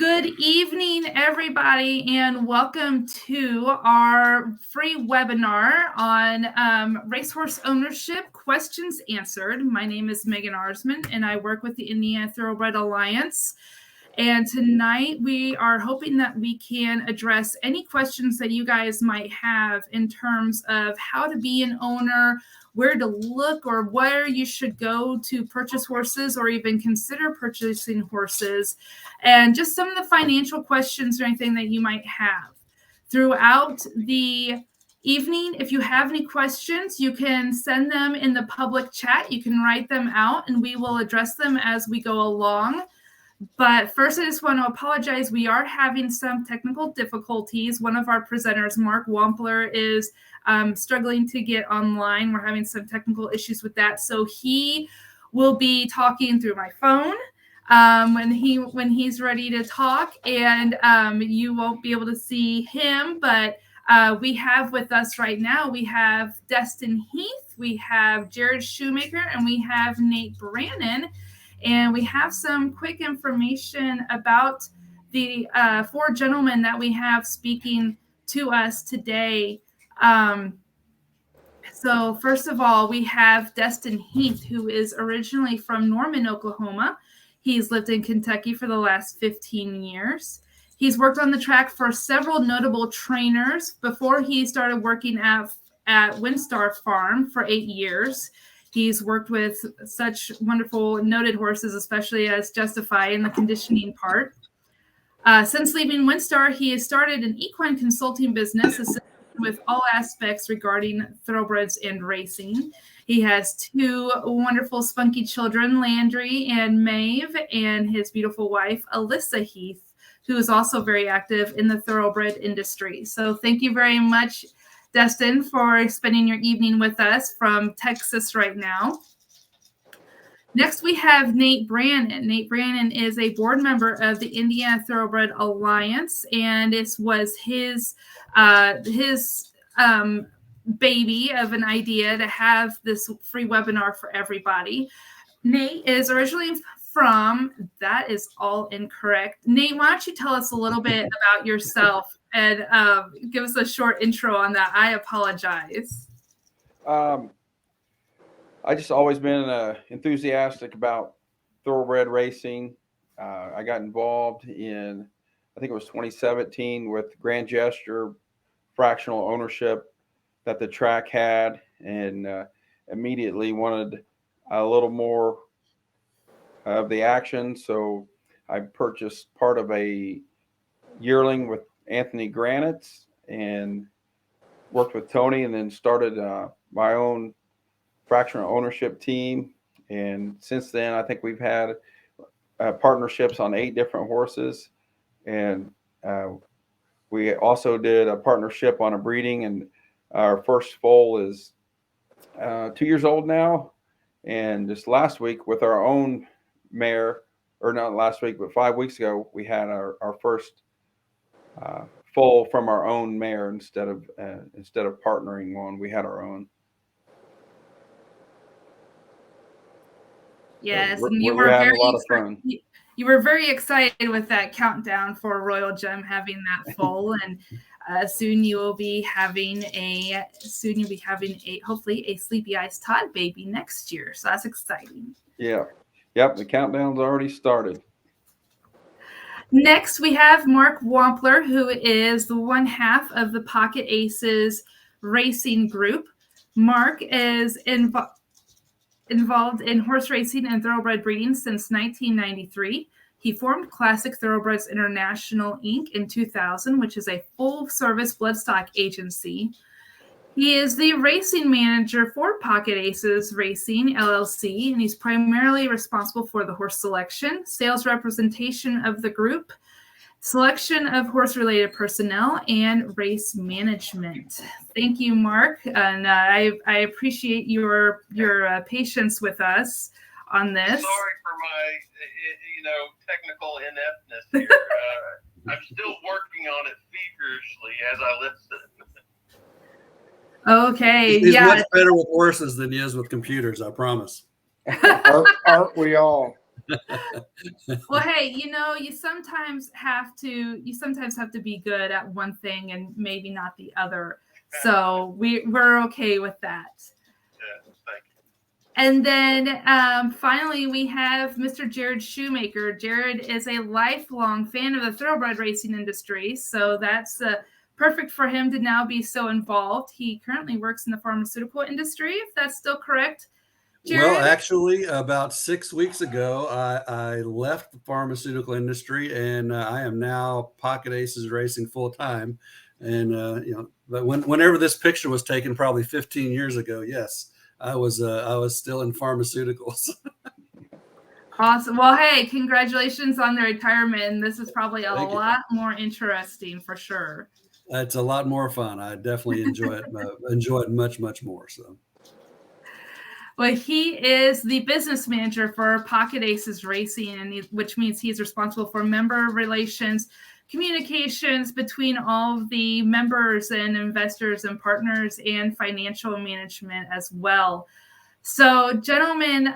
Good evening, everybody, and welcome to our free webinar on racehorse ownership questions answered. My name is Megan Arsman, and I work with the Indiana Thoroughbred Alliance. And tonight we are hoping that we can address any questions that you guys might have in terms of how to be an owner, where to look, or where you should go to purchase horses or even consider purchasing horses, and just some of the financial questions or anything that you might have. Throughout the evening, if you have any questions, you can send them in the public chat. You can write them out and we will address them as we go along. But first, I just want to apologize. We are having some technical difficulties. One of our presenters, Mark Wampler, is struggling to get online. We're having some technical issues with that. So he will be talking through my phone when he's ready to talk. And you won't be able to see him. But we have with us right now, we have Destin Heath, we have Jared Shoemaker, and we have Nate Brannon. And we have some quick information about the four gentlemen that we have speaking to us today. So first of all, we have Destin Heath, who is originally from Norman, Oklahoma. He's lived in Kentucky for the last 15 years. He's worked on the track for several notable trainers before he started working at Windstar Farm for 8 years. He's worked with such wonderful noted horses, especially as Justify in the conditioning part. Since leaving Windstar, he has started an equine consulting business assisting with all aspects regarding thoroughbreds and racing. He has two wonderful spunky children, Landry and Maeve, and his beautiful wife, Alyssa Heath, who is also very active in the thoroughbred industry. So thank you very much, Destin, for spending your evening with us from Texas right now. Next, we have Nate Brannon. Nate Brannon is a board member of the Indiana Thoroughbred Alliance, and this was his baby of an idea to have this free webinar for everybody. Nate is originally from, that is all incorrect. Nate, why don't you tell us a little bit about yourself and give us a short intro on that? I apologize. I just always been enthusiastic about thoroughbred racing. I got involved in, I think it was 2017, with Grand Gesture fractional ownership that the track had, and immediately wanted a little more of the action. So I purchased part of a yearling with Anthony Granitz and worked with Tony, and then started my own fractional ownership team. And since then, I think we've had partnerships on 8 different horses. And we also did a partnership on a breeding, and our first foal is 2 years old now. And just last week with our own mare, or not last week, but 5 weeks ago, we had our first foal from our own mare instead of partnering one. We had our own. Yes, so and you were very a lot of fun. You were very excited with that countdown for Royal Gem having that foal, and soon you'll be having a hopefully a Sleepy Eyes Todd baby next year. So that's exciting. Yeah. Yep, the countdown's already started. Next, we have Mark Wampler, who is the one half of the Pocket Aces racing group. Mark is involved in horse racing and thoroughbred breeding since 1993. He formed Classic Thoroughbreds International, Inc. in 2000, which is a full-service bloodstock agency. He is the racing manager for Pocket Aces Racing, LLC, and he's primarily responsible for the horse selection, sales representation of the group, selection of horse-related personnel, and race management. Thank you, Mark, and I appreciate your patience with us on this. Sorry for my, technical ineptness here. I'm still working on it feverishly as I listen. Okay. He's much better with horses than he is with computers, I promise. Aren't we all? Well, hey, you sometimes have to be good at one thing and maybe not the other. So we're okay with that. Yeah, thank you. And then finally, we have Mr. Jared Shoemaker. Jared is a lifelong fan of the thoroughbred racing industry, so that's perfect for him to now be so involved. He currently works in the pharmaceutical industry, if that's still correct. Jared? Well, actually, about 6 weeks ago, I left the pharmaceutical industry, and I am now Pocket Aces racing full time. And but whenever this picture was taken, probably 15 years ago, yes, I was still in pharmaceuticals. Awesome. Well, hey, congratulations on the retirement. This is probably a Thank you. lot more interesting for sure. It's a lot more fun. I definitely enjoy it. Enjoy it much, much more. So. Well, he is the business manager for Pocket Aces Racing, and which means he's responsible for member relations, communications between all of the members and investors and partners, and financial management as well. So, gentlemen,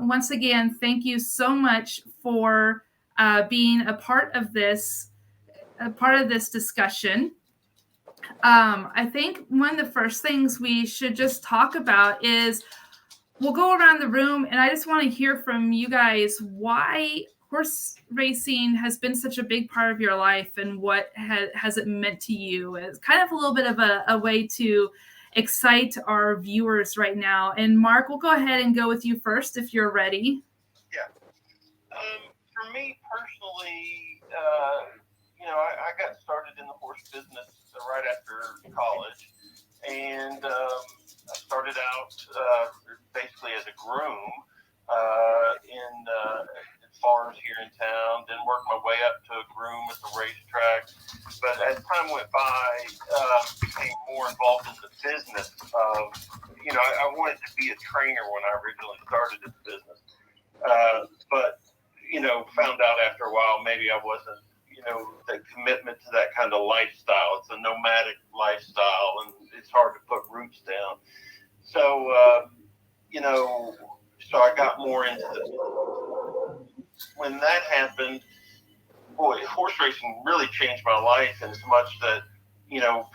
once again, thank you so much for being a part of this discussion. I think one of the first things we should just talk about is we'll go around the room, and I just want to hear from you guys why horse racing has been such a big part of your life and what has it meant to you. It's kind of a little bit of a way to excite our viewers right now. And Mark, we'll go ahead and go with you first if you're ready. Yeah. For me personally, I got started in the horse business right after college, and I started out basically as a groom in farms here in town, then worked my way up to a groom at the racetrack. But as time went by, became more involved in the business of, I wanted to be a trainer when I originally started this business. But found out after a while maybe I wasn't, the commitment to that kind of lifestyle. It's a nomadic lifestyle, and it's hard to put roots down. So, so I got more into the. When that happened, boy, horse racing really changed my life in as much that,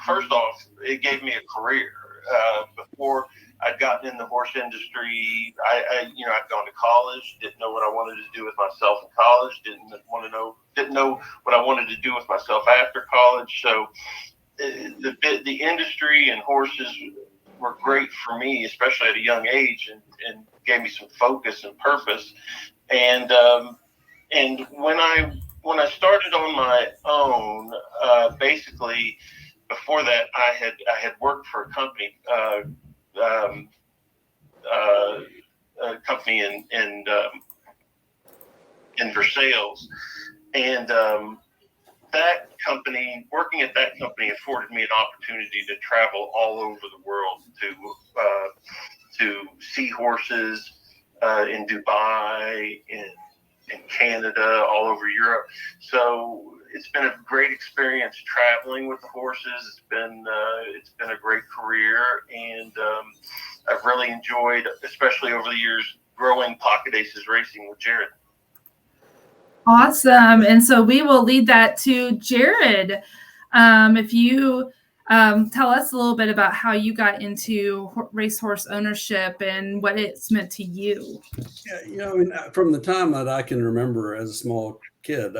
first off, it gave me a career. Before I'd gotten in the horse industry, I'd gone to college, didn't know what I wanted to do with myself in college, didn't know what I wanted to do with myself after college. So the industry and horses were great for me, especially at a young age, and gave me some focus and purpose. And when I started on my own, basically before that I had worked for a company, in for sales, and that company, working at that company, afforded me an opportunity to travel all over the world to see horses in Dubai, in Canada, all over Europe. So it's been a great experience traveling with the horses. It's been a great career, and I've really enjoyed, especially over the years, growing Pocket Aces Racing with Jared. Awesome. And so we will lead that to Jared. If you tell us a little bit about how you got into racehorse ownership and what it's meant to you. Yeah, from the time that I can remember as a small kid,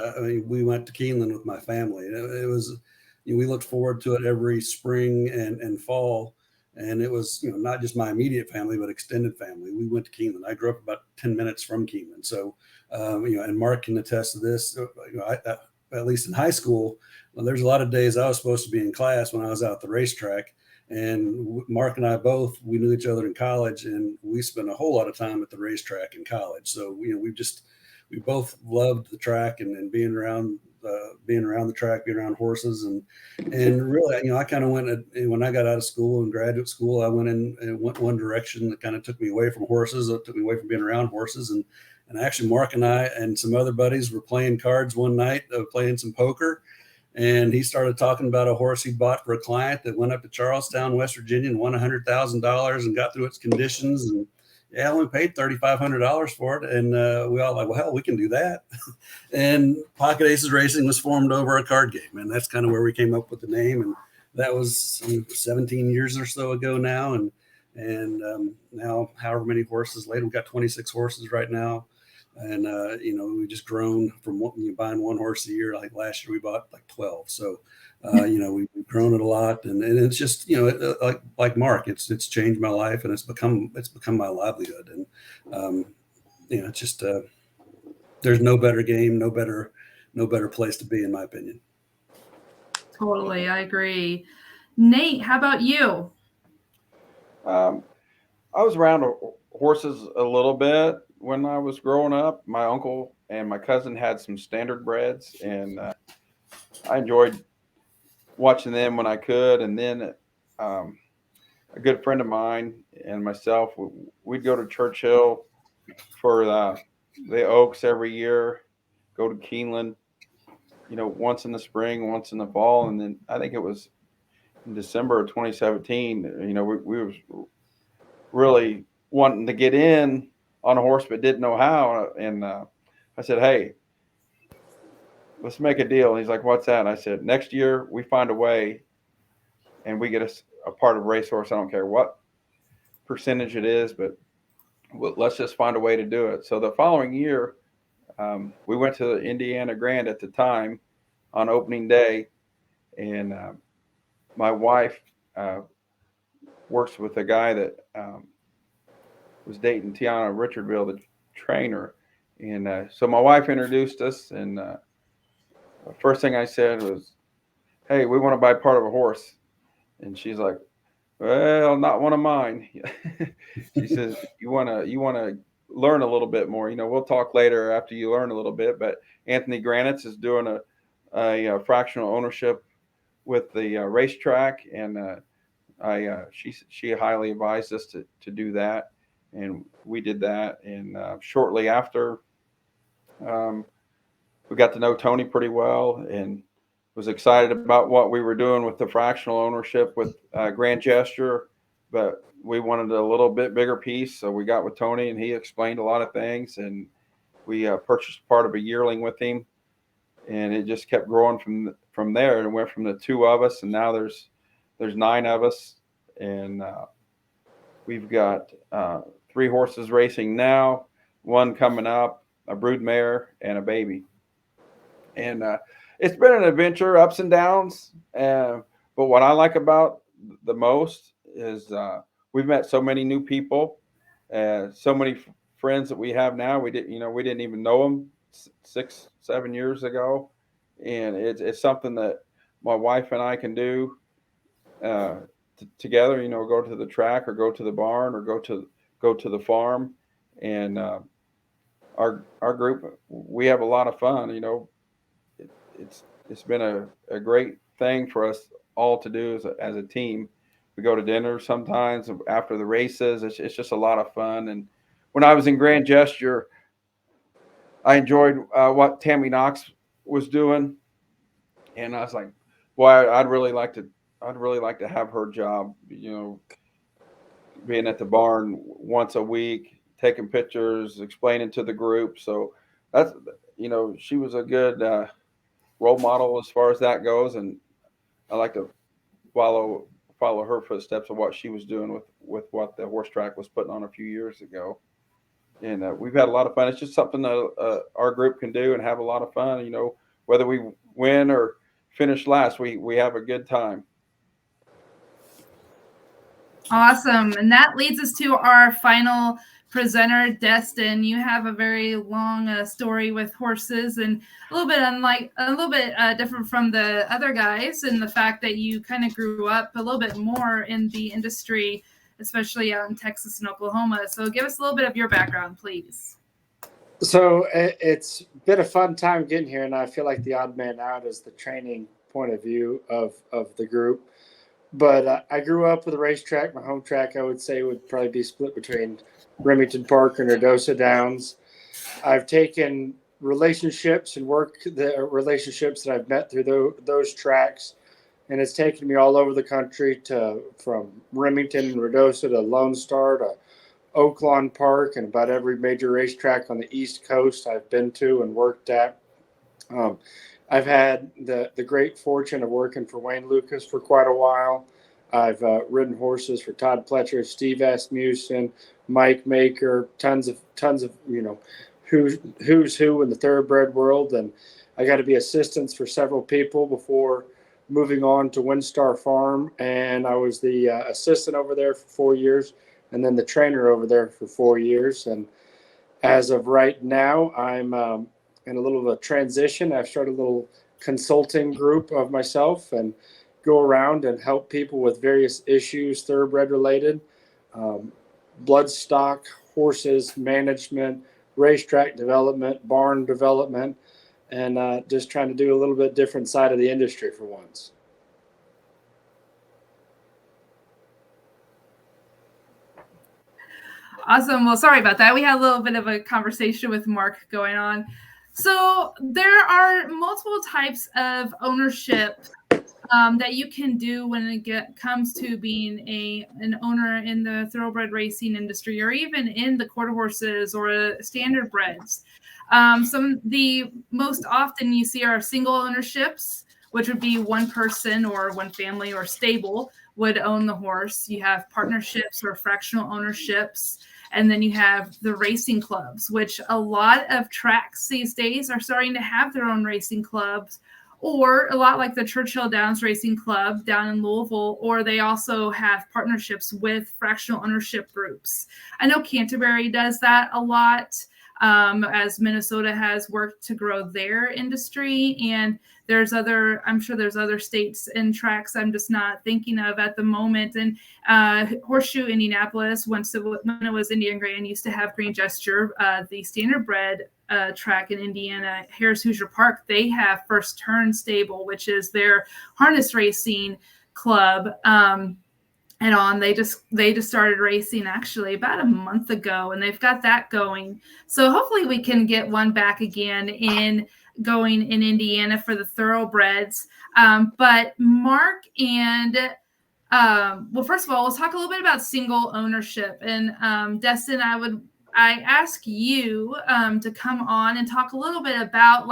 we went to Keeneland with my family. It was, we looked forward to it every spring and fall. And it was, not just my immediate family, but extended family. We went to Keeneland. I grew up about 10 minutes from Keeneland. So, and Mark can attest to this. At least in high school, there's a lot of days I was supposed to be in class when I was out at the racetrack. And Mark and I both, we knew each other in college, and we spent a whole lot of time at the racetrack in college. So, we both loved the track and being around the track, being around horses, and really, I kind of went when I got out of school and graduate school, I went one direction that kind of took me away from horses. It took me away from being around horses, and actually Mark and I and some other buddies were playing cards one night, playing some poker, and he started talking about a horse he bought for a client that went up to Charlestown, West Virginia, and won $100,000 and got through its conditions, and Yeah, I only paid $3,500 for it. And we all like, well, hell, we can do that. And Pocket Aces Racing was formed over a card game. And that's kind of where we came up with the name. And that was 17 years or so ago now. And now, however many horses later, we've got 26 horses right now. And, we just grown from buying one horse a year. Like last year, we bought like 12. So, we've grown it a lot, and it's just, like Mark, it's changed my life, and it's become my livelihood. And, it's just, there's no better game, no better place to be, in my opinion. Totally. I agree. Nate, how about you? I was around horses a little bit when I was growing up. My uncle and my cousin had some standard breds, and I enjoyed watching them when I could. And then a good friend of mine and myself, we'd go to Churchill for the Oaks every year, go to Keeneland, once in the spring, once in the fall. And then I think it was in December of 2017, we was really wanting to get in on a horse but didn't know how. And I said, hey, let's make a deal. And he's like, what's that? And I said, next year we find a way and we get a part of Racehorse. I don't care what percentage it is, but let's just find a way to do it. So the following year, we went to the Indiana Grand at the time on opening day. And my wife works with a guy that was dating Tiana Richardville, the trainer. And so my wife introduced us, and the first thing I said was, hey, we want to buy part of a horse. And she's like, well, not one of mine. She says, you want to learn a little bit more. We'll talk later after you learn a little bit. But Anthony Granitz is doing a fractional ownership with the racetrack, and she highly advised us to do that, and we did that. And shortly after, we got to know Tony pretty well, and was excited about what we were doing with the fractional ownership with Grand Gesture, but we wanted a little bit bigger piece. So we got with Tony, and he explained a lot of things, and we purchased part of a yearling with him, and it just kept growing from there. And it went from the two of us, and now there's 9 of us, and we've got 3 horses racing now, 1 coming up, a brood mare, and a baby. And it's been an adventure, ups and downs. But what I like about the most is we've met so many new people, so many friends that we have now. We didn't even know them 6-7 years ago, and it's something that my wife and I can do together. Go to the track, or go to the barn, or go to the farm, and our group, we have a lot of fun. It's been a great thing for us all to do as a team. We go to dinner sometimes after the races. It's just a lot of fun. And when I was in Grand Gesture, I enjoyed what Tammy Knox was doing, and I was like, boy, I'd really like to have her job. Being at the barn once a week, taking pictures, explaining to the group. So that's she was a good role model as far as that goes, and I like to follow her footsteps of what she was doing with what the horse track was putting on a few years ago. And we've had a lot of fun. It's just something that our group can do and have a lot of fun. Whether we win or finish last, we have a good time. Awesome. And that leads us to our final presenter, Destin. You have a very long story with horses, and a little bit different from the other guys, in the fact that you kind of grew up a little bit more in the industry, especially out in Texas and Oklahoma. So give us a little bit of your background, please. So it's been a fun time getting here, and I feel like the odd man out is the training point of view of the group. But I grew up with a racetrack. My home track, I would say, would probably be split between Remington Park and Nerdosa Downs. I've taken relationships and the relationships that I've met through those tracks, and it's taken me all over the country from Remington and Nerdosa to Lone Star to Oaklawn Park and about every major racetrack on the East Coast I've been to and worked at. I've had the great fortune of working for Wayne Lucas for quite a while. I've ridden horses for Todd Pletcher, Steve Asmussen, Mike Maker, tons of who's who in the thoroughbred world, and I got to be assistants for several people before moving on to Windstar Farm, and I was the assistant over there for 4 years, and then the trainer over there for 4 years. And as of right now, I'm in a little of a transition. I've started a little consulting group of myself and go around and help people with various issues, thoroughbred related, bloodstock, horses management, racetrack development, barn development, and just trying to do a little bit different side of the industry for once. Awesome. Well, sorry about that. We had a little bit of a conversation with Mark going on. So there are multiple types of ownership that you can do when it comes to being an owner in the thoroughbred racing industry, or even in the quarter horses or standard breds. The most often you see are single ownerships, which would be one person or one family or stable would own the horse. You have partnerships or fractional ownerships. And then you have the racing clubs, which a lot of tracks these days are starting to have their own racing clubs, or a lot like the Churchill Downs Racing Club down in Louisville, or they also have partnerships with fractional ownership groups. I know Canterbury does that a lot, as Minnesota has worked to grow their industry. And I'm sure there's other states and tracks I'm just not thinking of at the moment. And Horseshoe Indianapolis, when it was Indian Grand, used to have Green Gesture, the standardbred track in Indiana, Harris Hoosier Park. They have First Turn Stable, which is their harness racing club. They just started racing actually about a month ago, and they've got that going. So hopefully we can get one back again going in Indiana for the thoroughbreds. But Mark and well, first of all, let's talk a little bit about single ownership. And Destin, I ask you to come on and talk a little bit about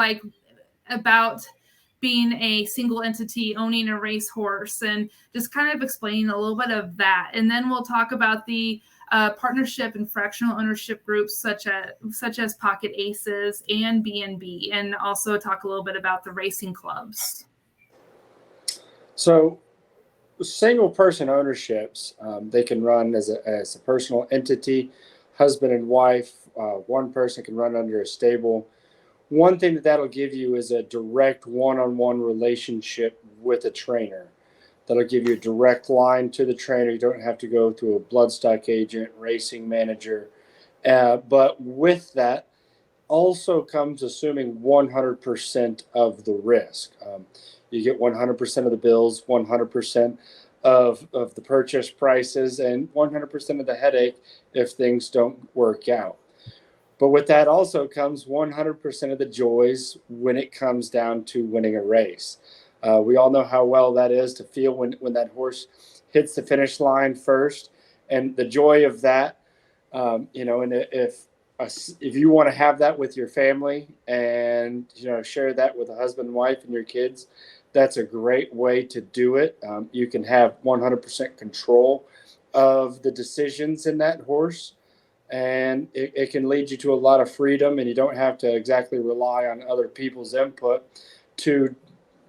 being a single entity owning a racehorse, and just kind of explain a little bit of that. And then we'll talk about the partnership and fractional ownership groups such as Pocket Aces and B&B, and also talk a little bit about the racing clubs. So single person ownerships, they can run as a personal entity, husband and wife. One person can run under a stable. One thing that'll give you is a direct one-on-one relationship with a trainer. That'll give you a direct line to the trainer. You don't have to go through a bloodstock agent, racing manager. But with that also comes assuming 100% of the risk. You get 100% of the bills, 100% of the purchase prices, and 100% of the headache if things don't work out. But with that also comes 100% of the joys when it comes down to winning a race. We all know how well that is to feel when that horse hits the finish line first, and the joy of that. And if you want to have that with your family and share that with a husband and wife and your kids, that's a great way to do it. You can have 100% control of the decisions in that horse. And it can lead you to a lot of freedom, and you don't have to exactly rely on other people's input to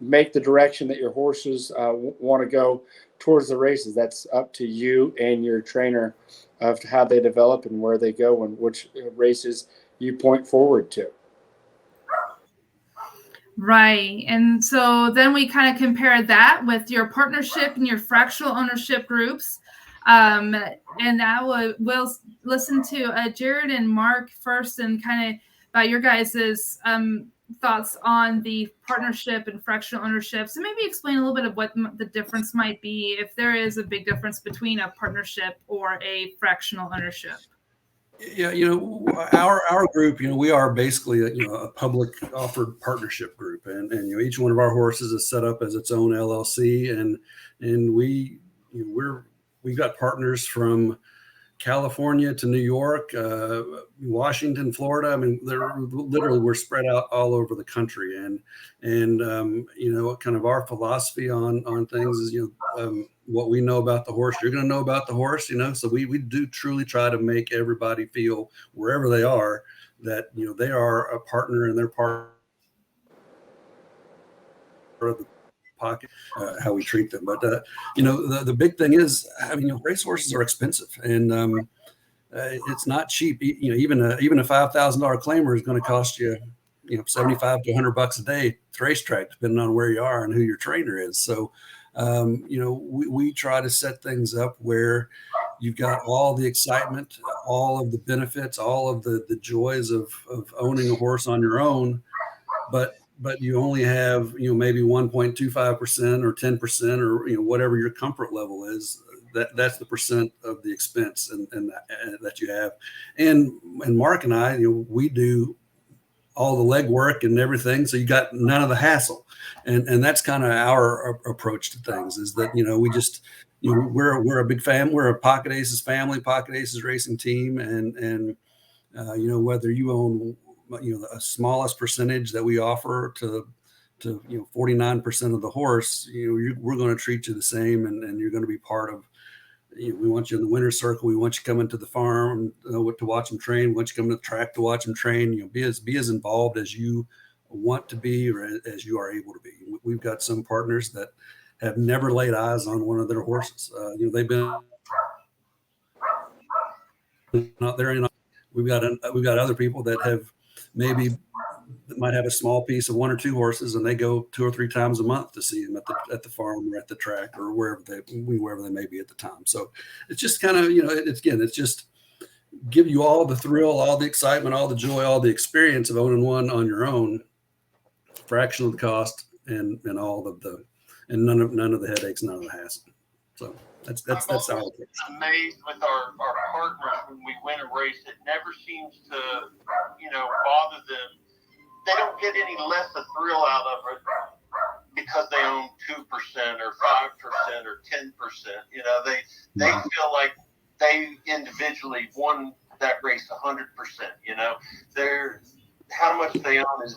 make the direction that your horses want to go towards the races. That's up to you and your trainer of how they develop and where they go and which races you point forward to. Right. And so then we kind of compare that with your partnership and your fractional ownership groups. And now we'll listen to Jared and Mark first, and kind of about your guys' thoughts on the partnership and fractional ownership. So maybe explain a little bit of what the difference might be, if there is a big difference between a partnership or a fractional ownership. Yeah, our group, we are basically a public offered partnership group, and each one of our horses is set up as its own LLC, and we've got partners from California to New York, Washington, Florida. I mean, we're spread out all over the country, and kind of our philosophy on things is, what we know about the horse, you're going to know about the horse, so we do truly try to make everybody feel wherever they are that, they are a partner and they're part of the pocket, how we treat them. But, the big thing is, racehorses are expensive, and it's not cheap. Even a $5,000 claimer is going to cost you, $75 to $100 a day to racetrack, depending on where you are and who your trainer is. So, we try to set things up where you've got all the excitement, all of the benefits, all of the joys of owning a horse on your own, but you only have, maybe 1.25% or 10% or, whatever your comfort level is. That's the percent of the expense and that you have. And Mark and I, we do all the legwork and everything. So you got none of the hassle. And that's kind of our approach to things, is that, we just, we're a big fan. We're a Pocket Aces family, Pocket Aces racing team. And whether you own, the smallest percentage that we offer to 49% of the horse, we're going to treat you the same, and you're going to be part of. We want you in the winner's circle. We want you coming to the farm to watch them train. We want you coming to the track to watch them train. Be as involved as you want to be, or as you are able to be. We've got some partners that have never laid eyes on one of their horses. They've been not there. We've got other people that have maybe might have a small piece of one or two horses, and they go 2 or 3 times a month to see them at the farm or at the track or wherever they may be at the time. So it's just kind of, it's just give you all the thrill, all the excitement, all the joy, all the experience of owning one on your own, fraction of the cost, and all of the, and none of the headaches, none of the hassle. So that's our approach. I'm amazed with our partners when we win a race. It never seems to, bother them. They don't get any less a thrill out of it because they own 2% or 5% or 10%. They feel like they individually won that race 100%. How much they own is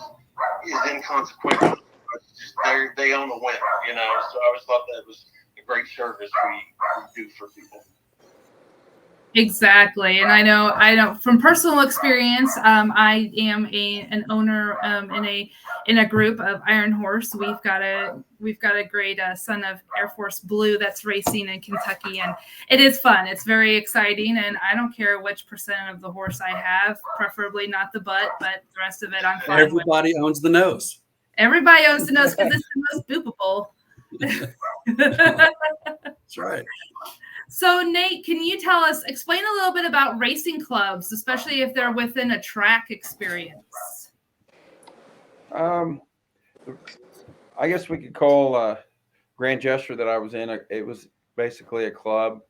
inconsequential. It's just they own a win. So I always thought that was a great service we do for people. Exactly. And I know from personal experience, I am an owner in a group of Iron Horse. We've got a great son of Air Force Blue that's racing in Kentucky, and it is fun. It's very exciting, and I don't care which percent of the horse I have, preferably not the butt, but the rest of it I'm fine with. Everybody owns the nose. Everybody owns the nose because it's the most boopable. That's right. So Nate, can you explain a little bit about racing clubs, especially if they're within a track experience? I guess we could call Grand Gesture that I was in. It was basically a club.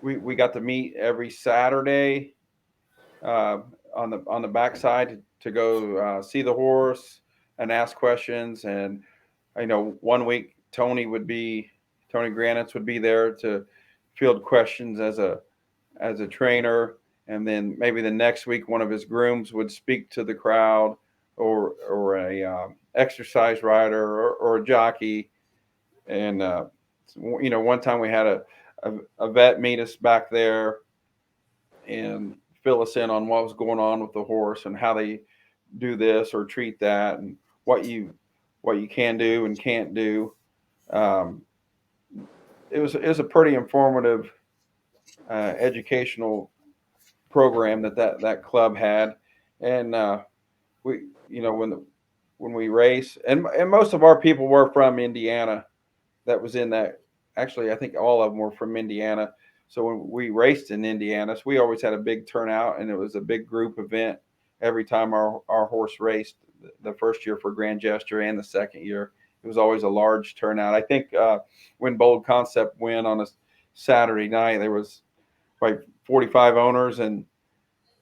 We got to meet every Saturday on the backside to go see the horse and ask questions. And 1 week Tony Granitz would be there to field questions as a trainer, and then maybe the next week one of his grooms would speak to the crowd, or a exercise rider or a jockey. And one time we had a vet meet us back there and fill us in on what was going on with the horse and how they do this or treat that, and what you can do and can't do. It was a pretty informative, educational program that club had. And we, when we race, and most of our people were from Indiana. That was in that. Actually, I think all of them were from Indiana. So when we raced in Indiana, so we always had a big turnout, and it was a big group event every time our horse raced. The first year for Grand Gesture and the second year, it was always a large turnout. I think when Bold Concept went on a Saturday night, there was like 45 owners and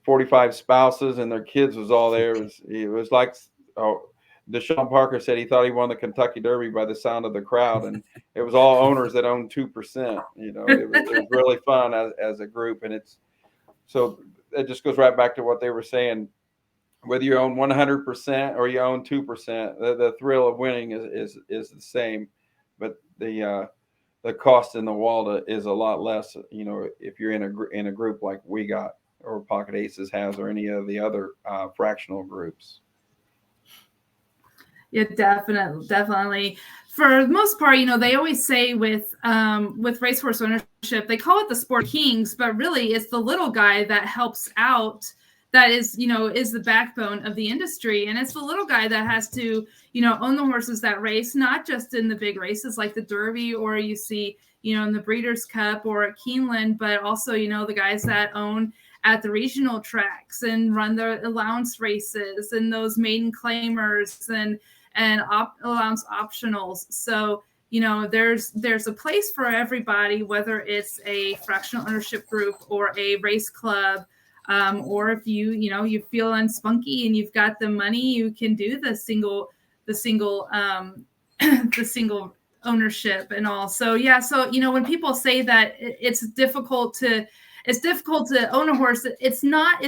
45 spouses, and their kids was all there. It was like Deshaun Parker said he thought he won the Kentucky Derby by the sound of the crowd, and it was all owners that owned 2%. You know, it was really fun as a group, and so it just goes right back to what they were saying. Whether you own 100% or you own 2%, the thrill of winning is the same, but the cost in the wallet is a lot less. You know, if you're in a group like we got, or Pocket Aces has, or any of the other fractional groups. Yeah, definitely. For the most part, you know, they always say with racehorse ownership, they call it the sport kings, but really it's the little guy that helps out. That is, you know, is the backbone of the industry. And it's the little guy that has to, you know, own the horses that race, not just in the big races like the Derby, or you see, you know, in the Breeders' Cup or at Keeneland, but also, you know, the guys that own at the regional tracks and run the allowance races and those maiden claimers and allowance optionals. So, you know, there's a place for everybody, whether it's a fractional ownership group or a race club. Or if you're feeling spunky and you've got the money, you can do the single ownership and all. So yeah, so you know, when people say that it's difficult to own a horse, it's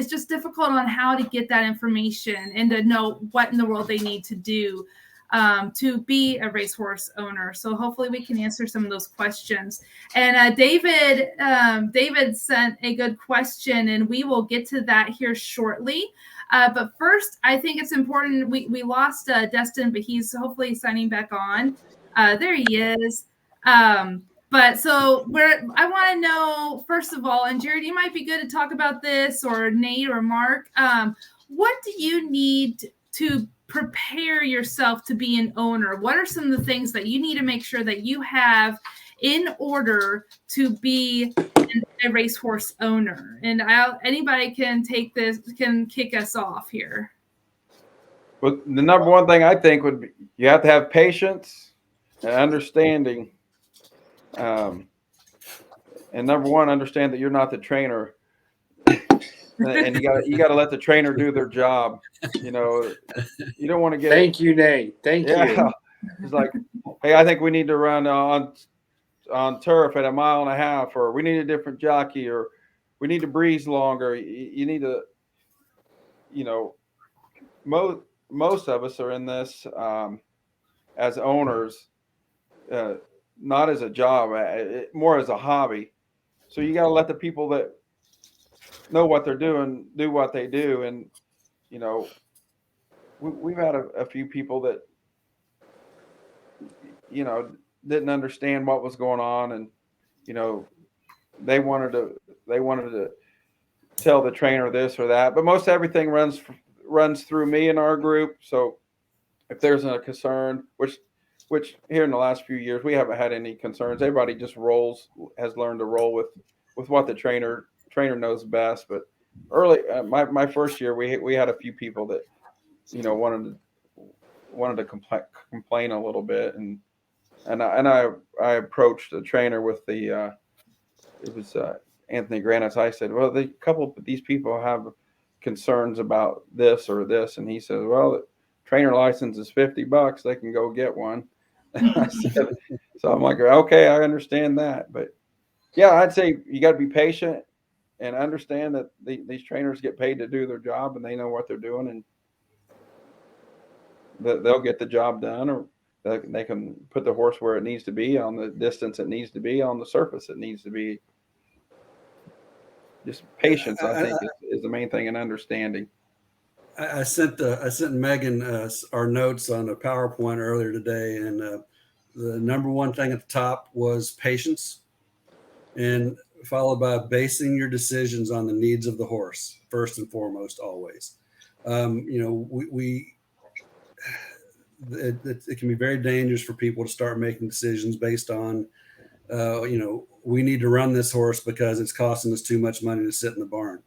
just difficult on how to get that information and to know what in the world they need to do to be a racehorse owner. So hopefully we can answer some of those questions. And David sent a good question, and we will get to that here shortly. But first, I think it's important. We lost Destin, but he's hopefully signing back on. There he is. But so I want to know, first of all, and Jared, you might be good to talk about this, or Nate or Mark. What do you need to prepare yourself to be an owner? What are some of the things that you need to make sure that you have in order to be a racehorse owner? And anybody can kick us off here. Well, the number one thing I think would be you have to have patience and understanding. And number one, understand that you're not the trainer. And you got to let the trainer do their job. You know, you don't want to get. Thank you, Nate. Thank you. It's like, hey, I think we need to run on turf at 1.5 miles, or we need a different jockey, or we need to breeze longer. You need to, you know, most of us are in this as owners, not as a job, more as a hobby. So you got to let the people that know what they're doing do what they do. And you know, we've had a few people that, you know, didn't understand what was going on, and you know, they wanted to tell the trainer this or that, but most everything runs through me in our group. So if there's a concern, which here in the last few years we haven't had any concerns, everybody just has learned to roll with what the trainer knows best. But early, my first year, we had a few people that, you know, wanted to complain a little bit, and I approached the trainer with it was Anthony Granitz. I said, well, a couple of these people have concerns about this or this, and he says, well, the trainer license is $50. They can go get one. I said, so I'm like, okay, I understand that, but yeah, I'd say you got to be patient and understand that these trainers get paid to do their job, and they know what they're doing, and they'll get the job done, or they can put the horse where it needs to be, on the distance it needs to be, on the surface it needs to be. Just patience, I think, is the main thing, and understanding. I sent Megan our notes on a PowerPoint earlier today, and the number one thing at the top was patience, and followed by basing your decisions on the needs of the horse first and foremost, always. You know, it can be very dangerous for people to start making decisions based on, you know, we need to run this horse because it's costing us too much money to sit in the barn.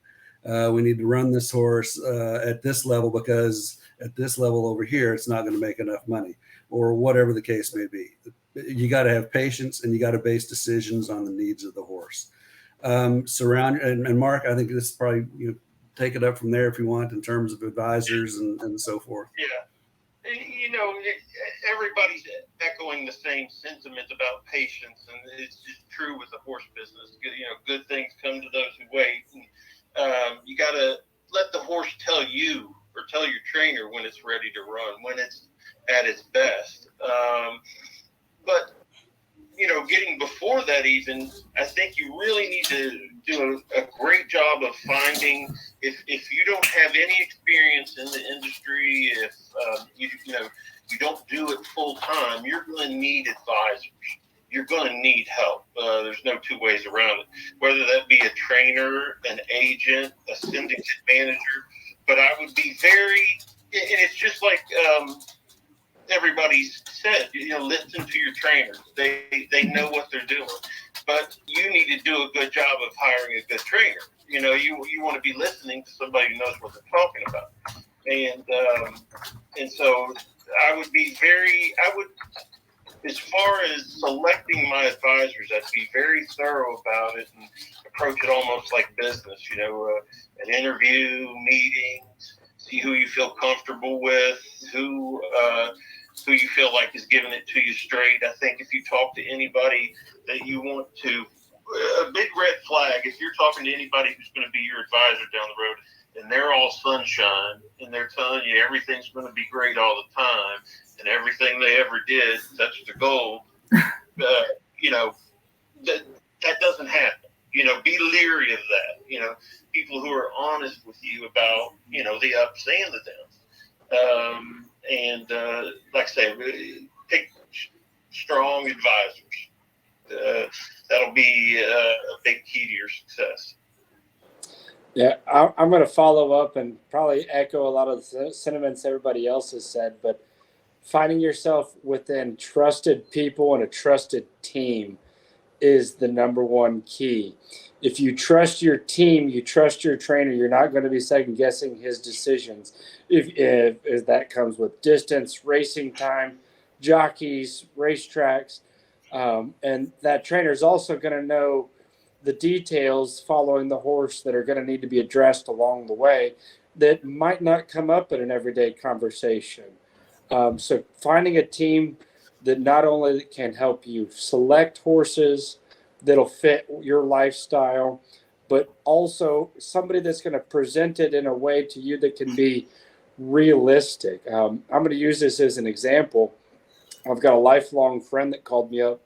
We need to run this horse at this level because at this level over here, it's not going to make enough money, or whatever the case may be. You got to have patience, and you got to base decisions on the needs of the horse. And Mark, I think this is probably, you know, take it up from there if you want, in terms of advisors and so forth. Yeah. you know, everybody's echoing the same sentiment about patience, and it's just true with the horse business. You know, good things come to those who wait. And, you got to let the horse tell you or tell your trainer when it's ready to run, when it's at its best. But you know, getting before that even, I think you really need to do a great job of finding, if you don't have any experience in the industry, if you know, you don't do it full time, you're going to need advisors. You're going to need help. There's no two ways around it, whether that be a trainer, an agent, a syndicate manager. But I would be very, and it's just like, everybody's said, you know, listen to your trainers. They know what they're doing, but you need to do a good job of hiring a good trainer. You know, you want to be listening to somebody who knows what they're talking about, and so I would, as far as selecting my advisors, I'd be very thorough about it and approach it almost like business. You know, an interview, meetings, see who you feel comfortable with, who you feel like is giving it to you straight. I think if you talk to anybody that you want to, a big red flag, if you're talking to anybody who's going to be your advisor down the road and they're all sunshine and they're telling you everything's going to be great all the time and everything they ever did touched the gold, you know, that doesn't happen. You know, be leery of that. You know, people who are honest with you about, you know, the ups and the downs. Like I say, pick strong advisors. That'll be a big key to your success. Yeah, I'm going to follow up and probably echo a lot of the sentiments everybody else has said, but finding yourself within trusted people and a trusted team is the number one key. If you trust your team, you trust your trainer, you're not going to be second guessing his decisions. If that comes with distance, racing time, jockeys, racetracks, and that trainer is also going to know the details following the horse that are going to need to be addressed along the way that might not come up in an everyday conversation. So finding a team that not only can help you select horses that'll fit your lifestyle, but also somebody that's going to present it in a way to you that can be realistic. I'm going to use this as an example. I've got a lifelong friend that called me up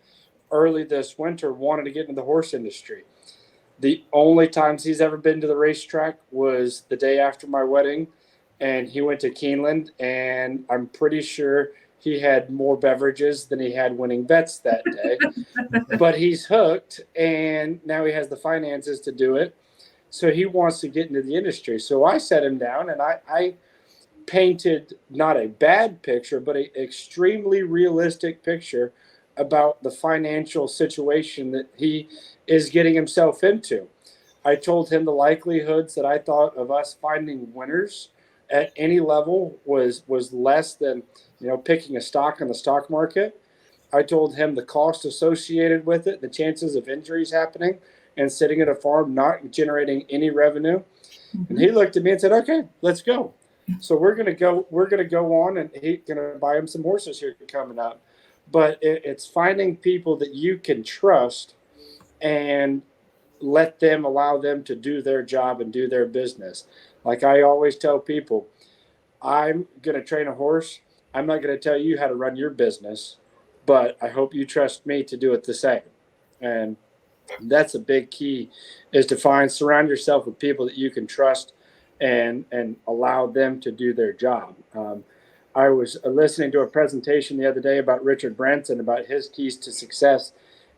early this winter, wanted to get into the horse industry. The only times he's ever been to the racetrack was the day after my wedding, and he went to Keeneland, and I'm pretty sure he had more beverages than he had winning bets that day. But he's hooked, and now he has the finances to do it. So he wants to get into the industry. So I sat him down, and I painted not a bad picture, but an extremely realistic picture about the financial situation that he is getting himself into. I told him the likelihoods that I thought of us finding winners at any level was less than, you know, picking a stock in the stock market. I told him the cost associated with it, the chances of injuries happening and sitting at a farm not generating any revenue. And he looked at me and said, "Okay, let's go." So we're gonna go on, and he's gonna buy him some horses here coming up. But it's finding people that you can trust and allow them to do their job and do their business. Like I always tell people, I'm going to train a horse. I'm not going to tell you how to run your business, but I hope you trust me to do it the same. And that's a big key, is to surround yourself with people that you can trust and allow them to do their job. I was listening to a presentation the other day about Richard Branson, about his keys to success,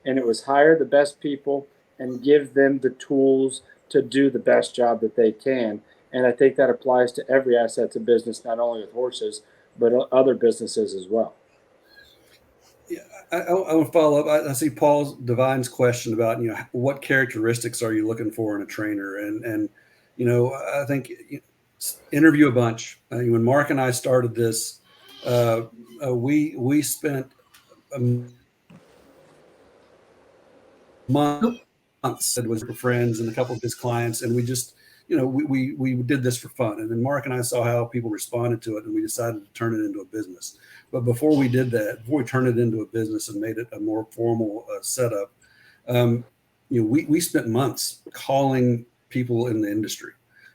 and it was hire the best people and give them the tools to do the best job that they can. And I think that applies to every aspect of business, not only with horses, but other businesses as well. Yeah, I want to follow up. I see Paul Devine's question about, you know, what characteristics are you looking for in a trainer? And you know, I think interview a bunch. When Mark and I started this, we spent months with friends and a couple of his clients, and we just we did this for fun. And then Mark and I saw how people responded to it, and we decided to turn it into a business. But before we did that, before we turned it into a business and made it a more formal setup, we spent months calling people in the industry,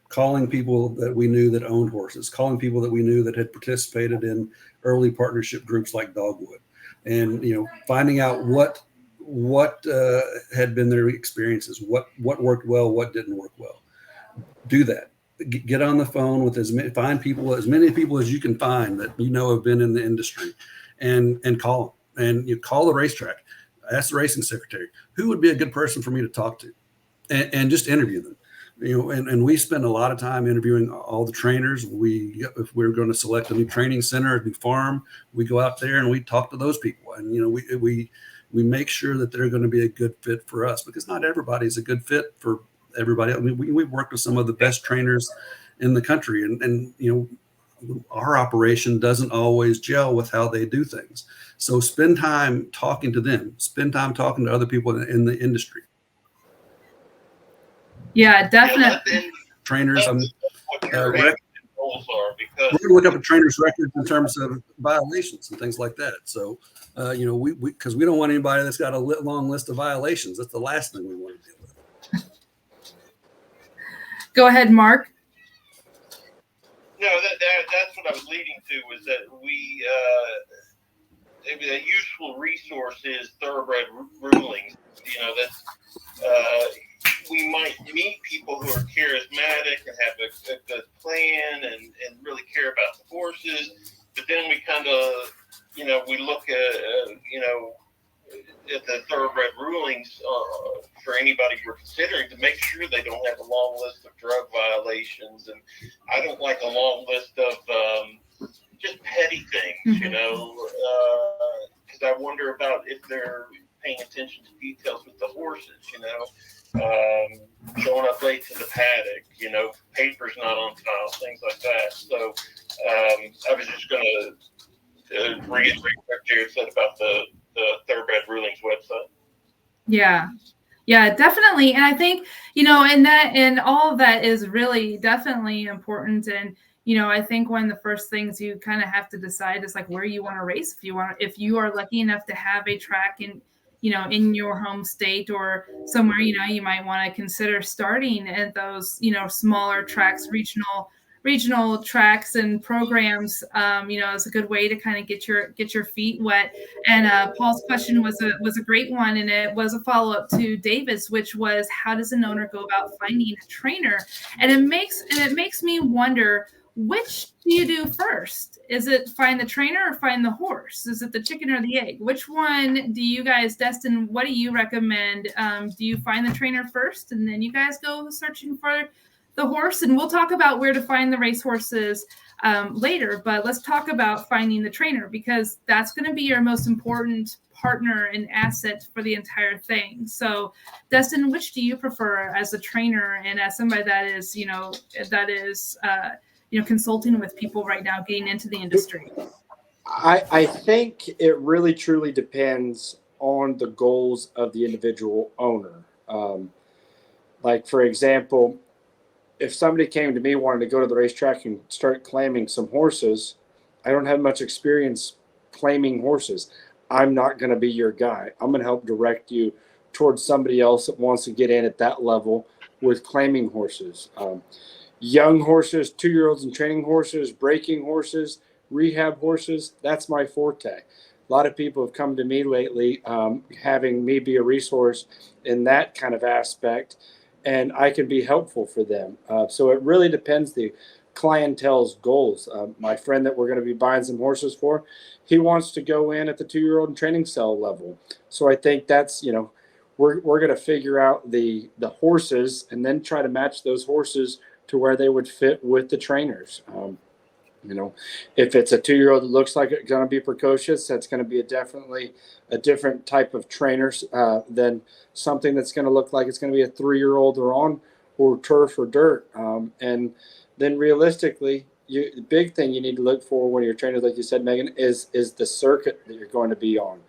calling people that we knew that owned horses, calling people that we knew that had participated in early partnership groups like Dogwood, and finding out what had been their experiences, what worked well, what didn't work well. Do that. Get on the phone with as many people as you can find that have been in the industry, and call them. And you call the racetrack, ask the racing secretary who would be a good person for me to talk to, and just interview them. And we spend a lot of time interviewing all the trainers. If we're going to select a new training center, a new farm, we go out there and we talk to those people, and we make sure that they're going to be a good fit for us, because not everybody's a good fit for everybody. I mean, we've worked with some of the best trainers in the country, and our operation doesn't always gel with how they do things. So spend time talking to them, spend time talking to other people in the industry. Yeah, definitely. Trainers, goals are, because we're going to look up a trainer's records in terms of violations and things like that. So, because we don't want anybody that's got a long list of violations. That's the last thing we want to deal with. Go ahead, Mark. No, that's what I was leading to, was that a useful resource is thoroughbred rulings. That's we might meet people who are charismatic and have a good plan and really care about the horses, but then we kind of, we look at, at the thoroughbred rulings for anybody we're considering, to make sure they don't have a long list of drug violations. And I don't like a long list of just petty things, because I wonder about if they're paying attention to details with the horses, showing up late to the paddock, papers not on file, things like that. So I was just going to reiterate what Jared said about the Thoroughbred Rulings website. Yeah, definitely. And I think, and all of that is really definitely important. And, I think one of the first things you kind of have to decide is like where you want to race. If you are lucky enough to have a track in your home state or somewhere, you might want to consider starting at those, smaller tracks, regional tracks and programs. Is a good way to kind of get your feet wet. And Paul's question was a great one, and it was a follow-up to David's, which was, how does an owner go about finding a trainer? And it makes me wonder, which do you do first? Is it find the trainer or find the horse? Is it the chicken or the egg? Which one do you guys, Destin, what do you recommend? Do you find the trainer first and then you guys go searching for the horse? And we'll talk about where to find the racehorses later, but let's talk about finding the trainer, because that's going to be your most important partner and asset for the entire thing. So Destin, which do you prefer as a trainer and as somebody that is, consulting with people right now getting into the industry? I think it really truly depends on the goals of the individual owner. Like, for example, if somebody came to me wanting to go to the racetrack and start claiming some horses, I don't have much experience claiming horses. I'm not going to be your guy. I'm going to help direct you towards somebody else that wants to get in at that level with claiming horses. Young horses, 2-year-olds and training horses, breaking horses, rehab horses, that's my forte. A lot of people have come to me lately having me be a resource in that kind of aspect, and I can be helpful for them. So it really depends the clientele's goals. My friend that we're going to be buying some horses for, he wants to go in at the 2-year-old and training cell level. So I think that's, we're going to figure out the horses and then try to match those horses to where they would fit with the trainers. If it's a 2-year-old that looks like it's going to be precocious, that's going to be definitely a different type of trainer than something that's going to look like it's going to be a 3-year-old or turf or dirt. And then realistically, the big thing you need to look for when you're training, like you said, Megan, is the circuit that you're going to be on.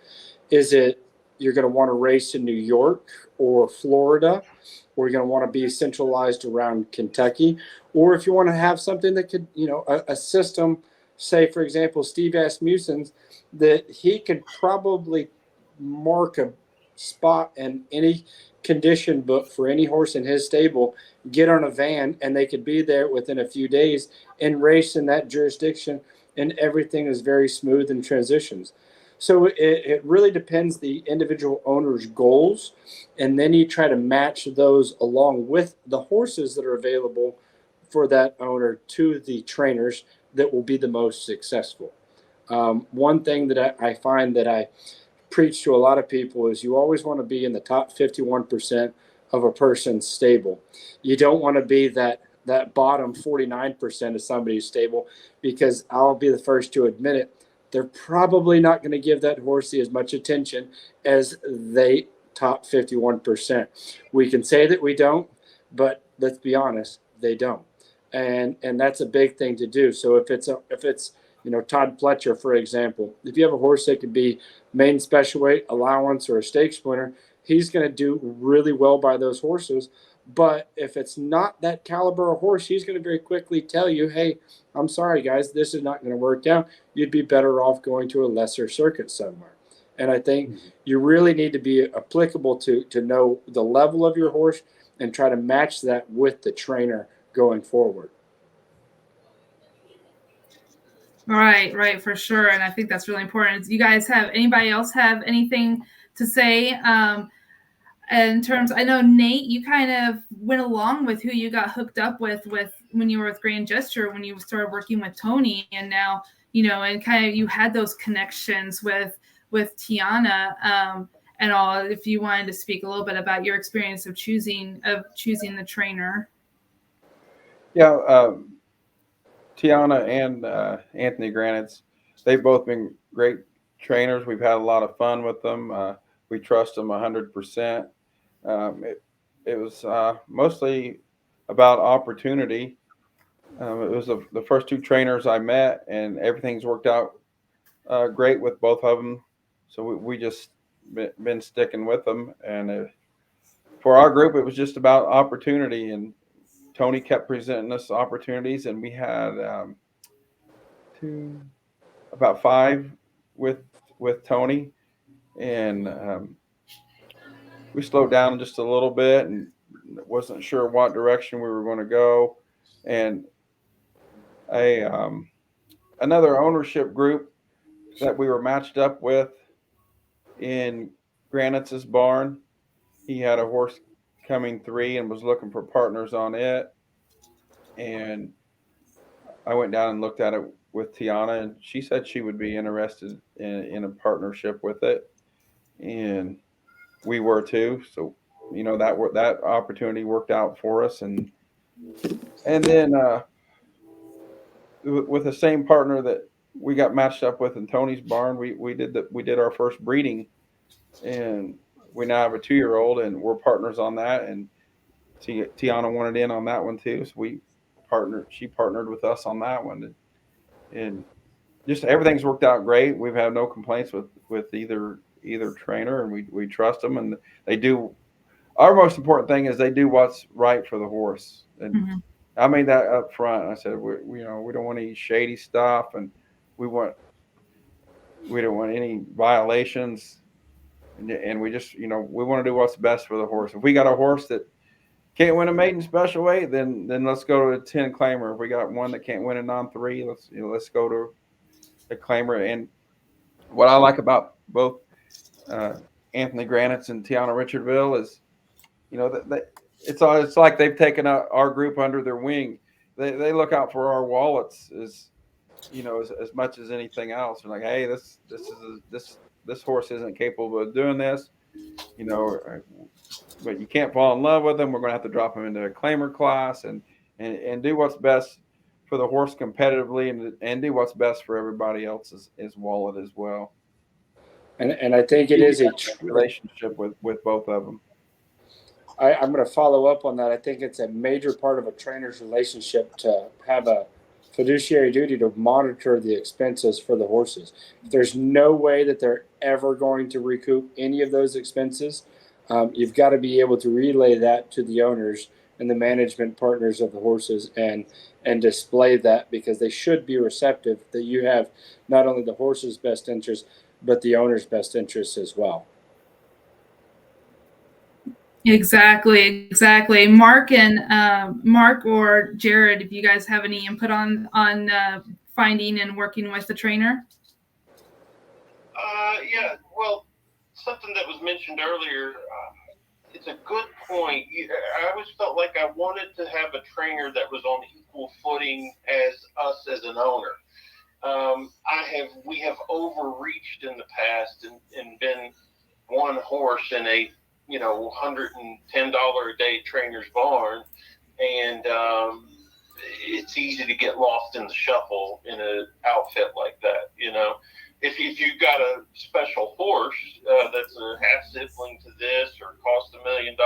Is it you're going to want to race in New York or Florida or you're going to want to be centralized around Kentucky, or if you want to have something that could, a system, say, for example, Steve Asmussen's, that he could probably mark a spot in any condition book for any horse in his stable, get on a van, and they could be there within a few days and race in that jurisdiction, and everything is very smooth and transitions. So it really depends the individual owner's goals, and then you try to match those along with the horses that are available for that owner to the trainers that will be the most successful. One thing that I find that I preach to a lot of people is you always want to be in the top 51% of a person's stable. You don't want to be that bottom 49% of somebody's stable, because I'll be the first to admit it, they're probably not going to give that horsey as much attention as they top 51%. We can say that we don't, but let's be honest, they don't. And that's a big thing to do. So if it's Todd Pletcher, for example, if you have a horse that could be main special weight, allowance, or a stakes winner, he's going to do really well by those horses. But if it's not that caliber of horse, he's going to very quickly tell you, hey, I'm sorry, guys, this is not going to work out. You'd be better off going to a lesser circuit somewhere. And I think you really need to be applicable to know the level of your horse and try to match that with the trainer going forward. Right, for sure. And I think that's really important. You guys anybody else have anything to say? In terms, I know Nate, you kind of went along with who you got hooked up with when you were with Grand Gesture, when you started working with Tony, and now, and kind of you had those connections with Tiana, and all. If you wanted to speak a little bit about your experience of choosing the trainer. Yeah, Tiana and Anthony Granitz, they've both been great trainers. We've had a lot of fun with them. We trust them 100%. It was mostly about opportunity. It was the first two trainers I met, and everything's worked out great with both of them. So we just been sticking with them. And for our group, it was just about opportunity. And Tony kept presenting us opportunities, and we had about 5 with Tony, and we slowed down just a little bit and wasn't sure what direction we were going to go. And another ownership group that we were matched up with in Granitz's barn, he had a horse coming 3 and was looking for partners on it. And I went down and looked at it with Tiana, and she said she would be interested in a partnership with it. And we were too. So, that opportunity worked out for us. And then with the same partner that we got matched up with in Tony's barn, we did our first breeding, and we now have a 2-year-old, and we're partners on that. And Tiana wanted in on that one too, so she partnered with us on that one, and just everything's worked out great. We've had no complaints with either trainer, and we trust them, and they do. Our most important thing is they do what's right for the horse, and I made that up front. I said we don't want any shady stuff, and we don't want any violations, and we just we want to do what's best for the horse. If we got a horse that can't win a maiden special weight, then let's go to a 10 claimer. If we got one that can't win a non-3, let's go to a claimer. And what I like about both Anthony Granitz and Tiana Richardville is, that it's like they've taken our group under their wing. They look out for our wallets as much as anything else. They're like, hey, this horse isn't capable of doing this, but you can't fall in love with them. We're going to have to drop them into a claimer class and do what's best for the horse competitively, and do what's best for everybody else's wallet as well. And I think it is a relationship with both of them. I'm going to follow up on that. I think it's a major part of a trainer's relationship to have a fiduciary duty to monitor the expenses for the horses. If there's no way that they're ever going to recoup any of those expenses, You've got to be able to relay that to the owners and the management partners of the horses and display that, because they should be receptive that you have not only the horse's best interest, but the owner's best interest as well. Exactly. Mark or Jared, if you guys have any input on finding and working with the trainer. Yeah, well, something that was mentioned earlier, it's a good point. I always felt like I wanted to have a trainer that was on equal footing as us as an owner. We have overreached in the past and been one horse in a $110 a day trainer's barn, and it's easy to get lost in the shuffle in an outfit like that. If you've got a special horse that's a half sibling to this or costs $1 million,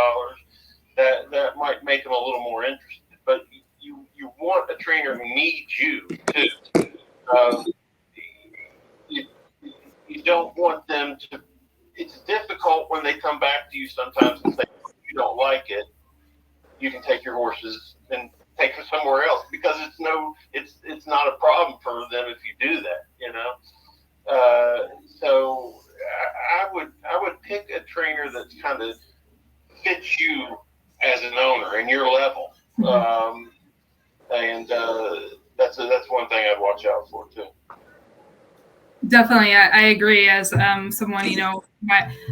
that might make them a little more interested. But you want a trainer who needs you too. You don't want them to. It's difficult when they come back to you sometimes and say, if you don't like it, you can take your horses and take them somewhere else, because it's not a problem for them if you do that. So I would pick a trainer that kind of fits you as an owner and your level. And that's one thing I'd watch out for too. Definitely, I agree. As someone,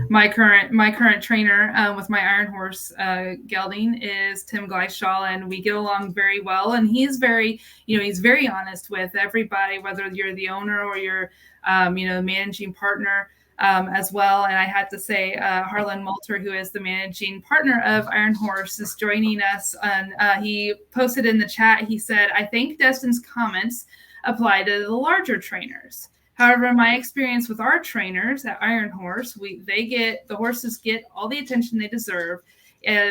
my current trainer with my iron horse gelding is Tim Gleishaw, and we get along very well. And he's very honest with everybody, whether you're the owner or you're managing partner as well. And I had to say, Harlan Moulter, who is the managing partner of Iron Horse, is joining us. And he posted in the chat. He said, "I think Destin's comments apply to the larger trainers. However, in my experience with our trainers at Iron Horse, the horses get all the attention they deserve.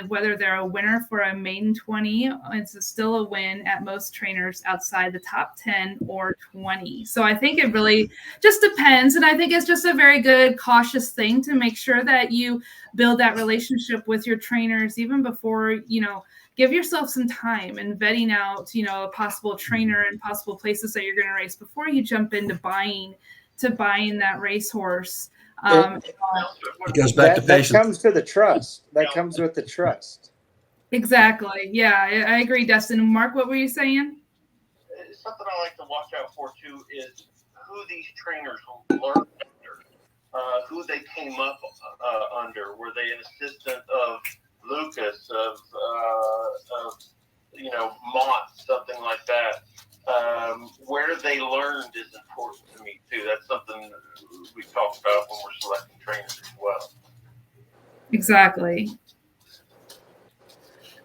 Whether they're a winner for a maiden 20, it's still a win at most trainers outside the top 10 or 20. So I think it really just depends. And I think it's just a very good, cautious thing to make sure that you build that relationship with your trainers even before, give yourself some time and vetting out, a possible trainer and possible places that you're going to race before you jump into buying that racehorse. It goes back to patience. That comes to the trust. That comes with the trust. Exactly. Yeah, I agree, Dustin. Mark, what were you saying? Something I like to watch out for too is who these trainers learn under, who they came up under. Were they an assistant of Lucas, of Mott, something like that? Where they learned is important to me too. That's something we talk about when we're selecting trainers as well. Exactly.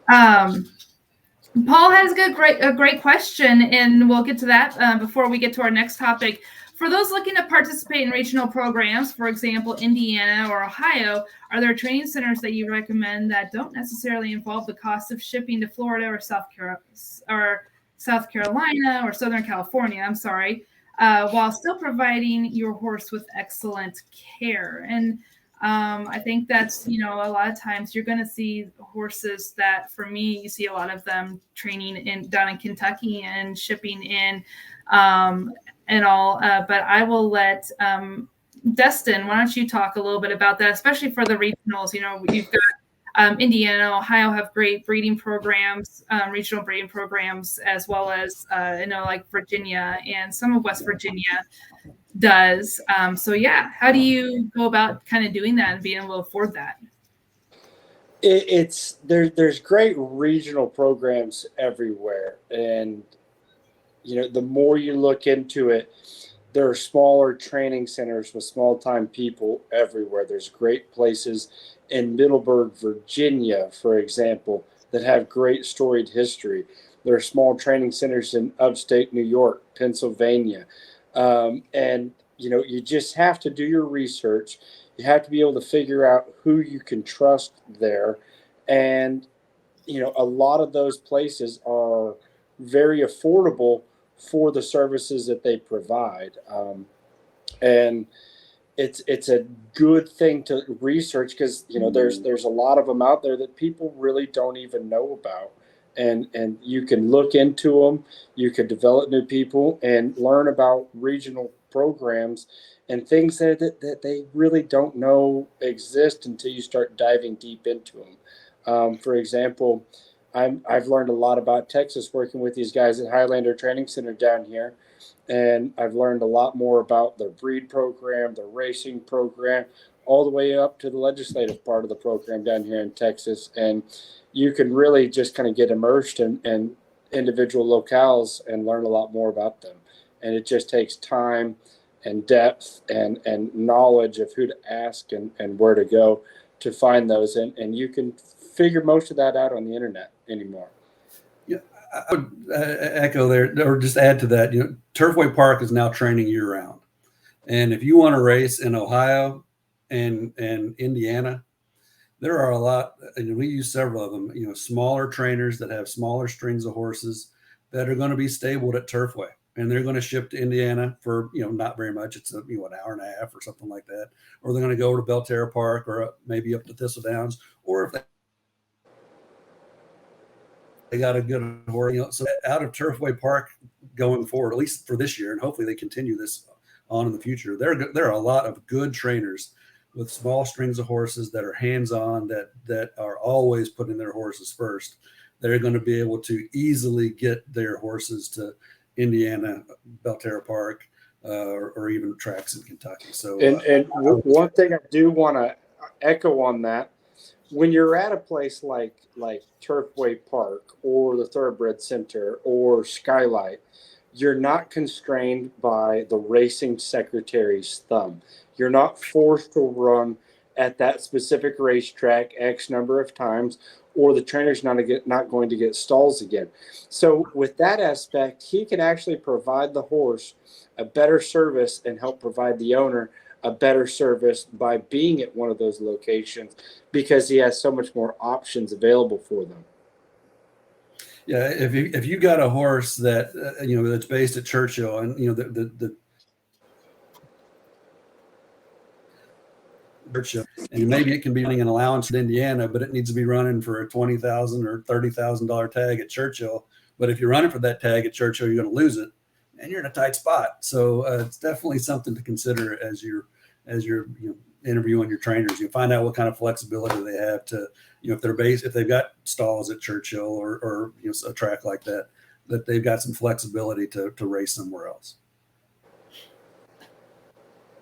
Paul has a great question, and we'll get to that before we get to our next topic. For those looking to participate in regional programs, for example, Indiana or Ohio, are there training centers that you recommend that don't necessarily involve the cost of shipping to Florida or South Carolina or Southern California, while still providing your horse with excellent care? And I think that's, a lot of times you're going to see horses that, for me, you see a lot of them training down in Kentucky and shipping in and all. But I will let Destin, why don't you talk a little bit about that, especially for the regionals. You've got Indiana, Ohio have great breeding programs, regional breeding programs, as well as, like Virginia and some of West Virginia does. So yeah, how do you go about kind of doing that and being able to afford that? There's great regional programs everywhere. And, the more you look into it, there are smaller training centers with small time people everywhere. There's great places in Middleburg, Virginia, for example, that have great storied history. There are small training centers in upstate New York, Pennsylvania. And, you just have to do your research. You have to be able to figure out who you can trust there. And, a lot of those places are very affordable for the services that they provide. And, it's a good thing to research because there's a lot of them out there that people really don't even know about, and you can look into them, you can develop new people and learn about regional programs and things that they really don't know exist until you start diving deep into them. For example, I've learned a lot about Texas working with these guys at Highlander Training Center down here. And I've learned a lot more about the breed program, the racing program, all the way up to the legislative part of the program down here in Texas. And you can really just kind of get immersed in individual locales and learn a lot more about them. And it just takes time and depth and knowledge of who to ask and where to go to find those. And you can figure most of that out on the internet anymore. I would echo there, or just add to that. Turfway Park is now training year round, and if you want to race in Ohio and Indiana, there are a lot, and we use several of them. Smaller trainers that have smaller strings of horses that are going to be stabled at Turfway, and they're going to ship to Indiana for not very much. It's an hour and a half or something like that, or they're going to go to Belterra Park or maybe up to Thistle Downs, or if they got a good horse, so out of Turfway Park going forward, at least for this year, and hopefully they continue this on in the future. There are a lot of good trainers with small strings of horses that are hands-on, that are always putting their horses first. They're going to be able to easily get their horses to Indiana, Belterra Park, or even tracks in Kentucky. So, one thing I do want to echo on that. When you're at a place like Turfway Park or the Thoroughbred Center or Skylight, you're not constrained by the racing secretary's thumb. You're not forced to run at that specific racetrack X number of times, or the trainer's not going to get stalls again. So with that aspect, he can actually provide the horse a better service and help provide the owner a better service by being at one of those locations because he has so much more options available for them. Yeah, if you got a horse that that's based at Churchill, and the Churchill, and maybe it can be running an allowance in Indiana, but it needs to be running for a $20,000 or $30,000 tag at Churchill. But if you're running for that tag at Churchill, you're going to lose it, and you're in a tight spot. So it's definitely something to consider as you're interviewing your trainers. You find out what kind of flexibility they have to, if they've got stalls at Churchill or a track like that they've got some flexibility to race somewhere else.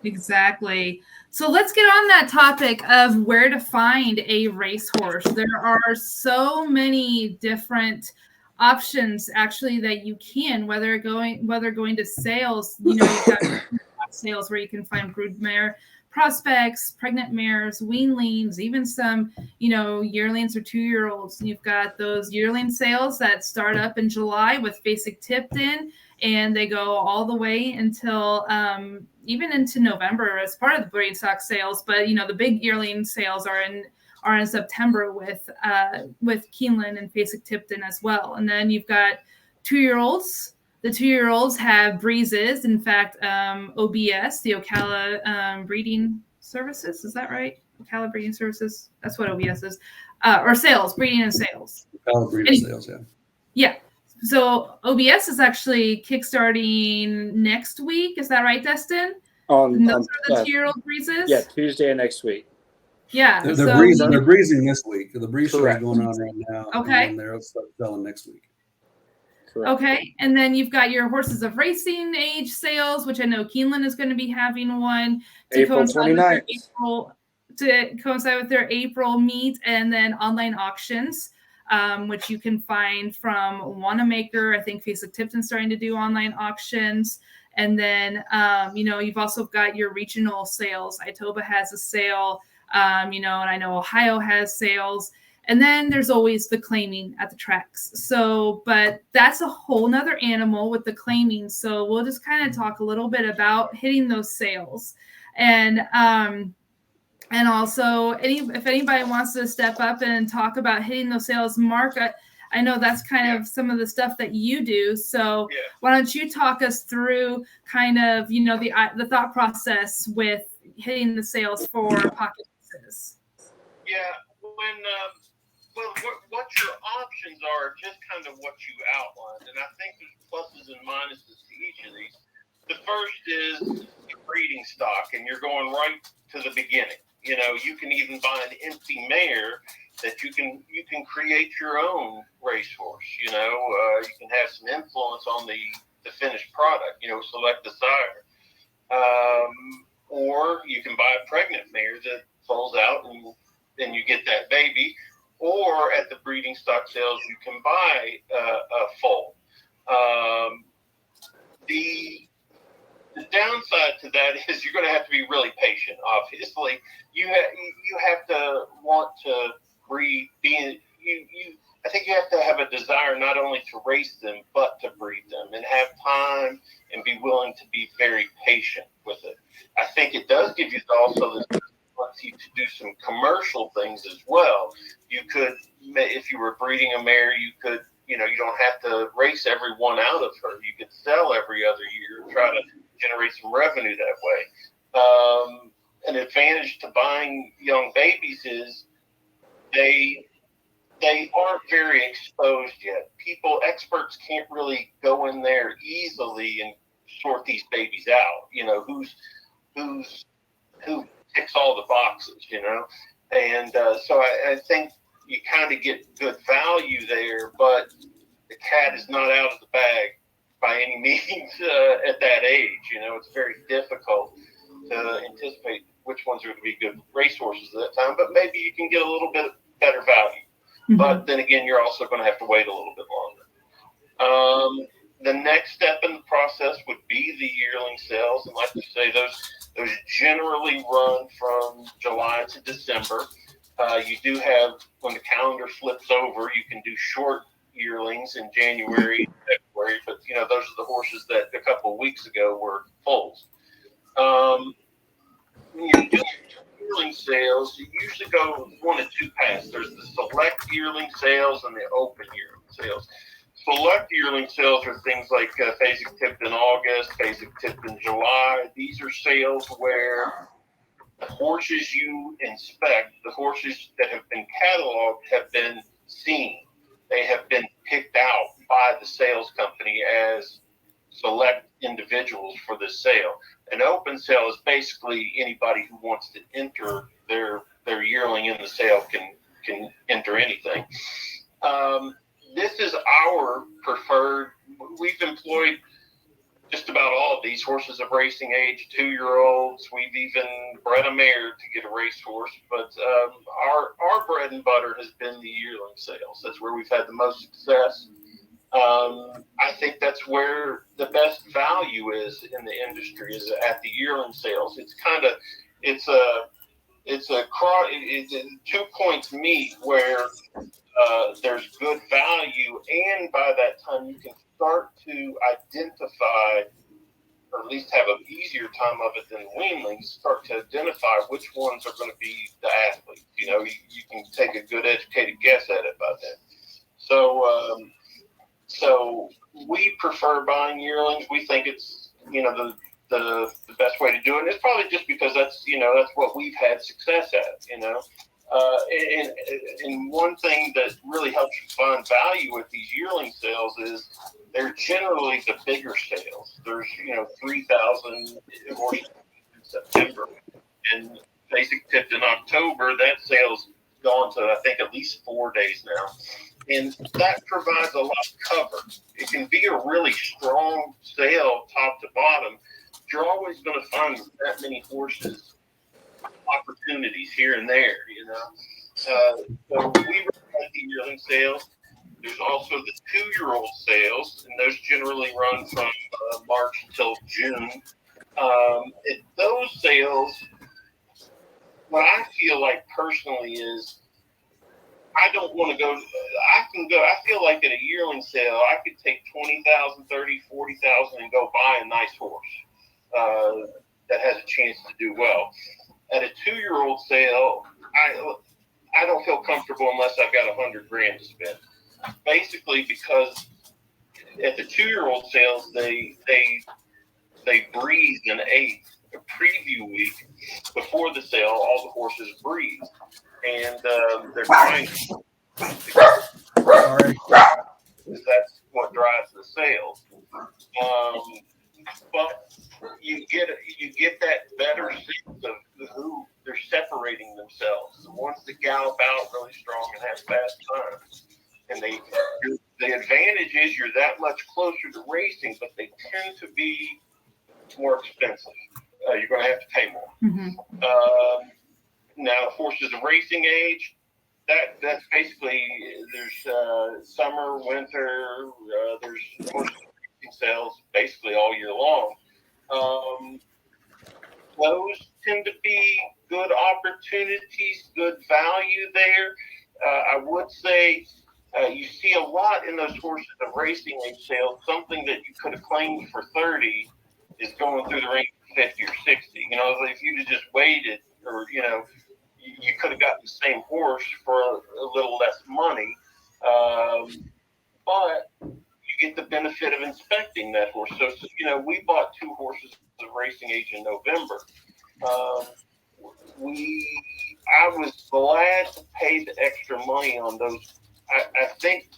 Exactly. So let's get on that topic of where to find a racehorse. There are so many different options actually that you can, whether going to sales, you've got sales where you can find broodmare prospects, pregnant mares, weanlings, even some, yearlings or 2-year-olds. And you've got those yearling sales that start up in July with basic tipped in, and they go all the way until even into November as part of the breeding stock sales. But the big yearling sales are in September with Keeneland and basic tipped in as well. And then you've got 2-year-olds. The 2-year-olds have breezes. In fact, OBS, the Ocala Breeding Services, is that right? Ocala Breeding Services. That's what OBS is, or sales, breeding and sales. Ocala Breeding Sales, yeah. Yeah. So OBS is actually kickstarting next week. Is that right, Destin? Those are the 2-year-old breezes? Yeah, Tuesday of next week. Yeah. They're breezing this week. The breeze show is going on right now. Okay. And they'll start selling next week. Correct. Okay. And then you've got your horses of racing age sales, which I know Keeneland is going to be having one to coincide with their April meet, and then online auctions. Which you can find from Wanamaker. I think Face of Tipton's starting to do online auctions. And then, you've also got your regional sales. Itoba has a sale, and I know Ohio has sales. And then there's always the claiming at the tracks. So, but that's a whole nother animal with the claiming. So we'll just kind of talk a little bit about hitting those sales. And also, if anybody wants to step up and talk about hitting those sales, Mark, I know that's kind of some of the stuff that you do. So why don't you talk us through kind of, the thought process with, hitting the sales for pocket races? Yeah, what your options are just kind of what you outlined, and I think there's pluses and minuses to each of these. The first is the breeding stock, and you're going right to the beginning. You can even buy an empty mare that you can create your own racehorse. You can have some influence on the finished product. Select the sire, or you can buy a pregnant mare that falls out and then you get that baby. Or at the breeding stock sales, you can buy a foal. The downside to that is you're going to have to be really patient. Obviously, you have to want to breed. I think you have to have a desire not only to race them but to breed them, and have time and be willing to be very patient with it. I think it does give you also the ability to do some commercial things as well. You could, if you were breeding a mare, you could. You don't have to race every one out of her. You could sell every other year, try to generate some revenue that way. An advantage to buying young babies is they aren't very exposed yet. Experts can't really go in there easily and sort these babies out. Who ticks all the boxes. And so I think you kind of get good value there, but the cat is not out of the bag by any means at that age. It's very difficult to anticipate which ones are going to be good racehorses at that time, but maybe you can get a little bit better value. Mm-hmm. But then again, you're also going to have to wait a little bit longer. The next step in the process would be the yearling sales, and like you say, those generally run from July to December. You do have, when the calendar flips over, you can do short yearlings in January and February, but those are the horses that a couple of weeks ago were foals. When you're doing yearling sales, you usually go one of two paths. There's the select yearling sales and the open yearling sales. Select yearling sales are things like phasic tipped in August, phasic tipped in July. These are sales where the horses you inspect, the horses that have been cataloged, have been seen. They have been picked out by the sales company as select individuals for this sale. An open sale is basically anybody who wants to enter their yearling in the sale can enter anything. This is our preferred. We've employed just about all of these horses of racing age, 2-year-olds. We've even bred a mare to get a racehorse, but our bread and butter has been the yearling sales. That's where we've had the most success. I think that's where the best value is in the industry, is at the yearling sales. It's a 2 points meet where there's good value, and by that time you can start to identify, or at least have an easier time of it than weanlings, start to identify which ones are going to be the athletes. You can take a good educated guess at it by then. So we prefer buying yearlings. We think it's the best way to do it. And it's probably just because that's what we've had success at. And one thing that really helps you find value with these yearling sales is they're generally the bigger sales. There's 3,000 horses in September, and basic tipped in October. That sale's gone to, I think, at least 4 days now. And that provides a lot of cover. It can be a really strong sale top to bottom. You're always going to find that many horses opportunities here and there, So we recommend the yearling sales. There's also the 2-year-old sales, and those generally run from March until June. At those sales, what I feel like personally is I don't want to go. I feel like at a yearling sale, I could take 20,000, 30, 40,000 and go buy a nice horse that has a chance to do well. At a 2-year-old sale, I don't feel comfortable unless I've got $100,000 to spend. Basically, because at the 2-year-old sales, they breathe an 8th, a preview week, before the sale, all the horses breed, and they're trying. Sorry. That's what drives the sales. But you get that better sense of who they're separating themselves. The ones that gallop out really strong and have fast times, and the advantage is you're that much closer to racing, but they tend to be more expensive. You're going to have to pay more. Mm-hmm. Now, horses of racing age, that's basically there's summer, winter, there's horse racing sales basically all year long. Those tend to be good opportunities, good value there. I would say you see a lot in those horses of racing age sales. Something that you could have claimed for 30 is going through the range of 50 or 60. You know, if you'd have just waited, or you could have gotten the same horse for a little less money, but you get the benefit of inspecting that horse. So we bought 2 horses of racing age in November. I was glad to pay the extra money on those. I think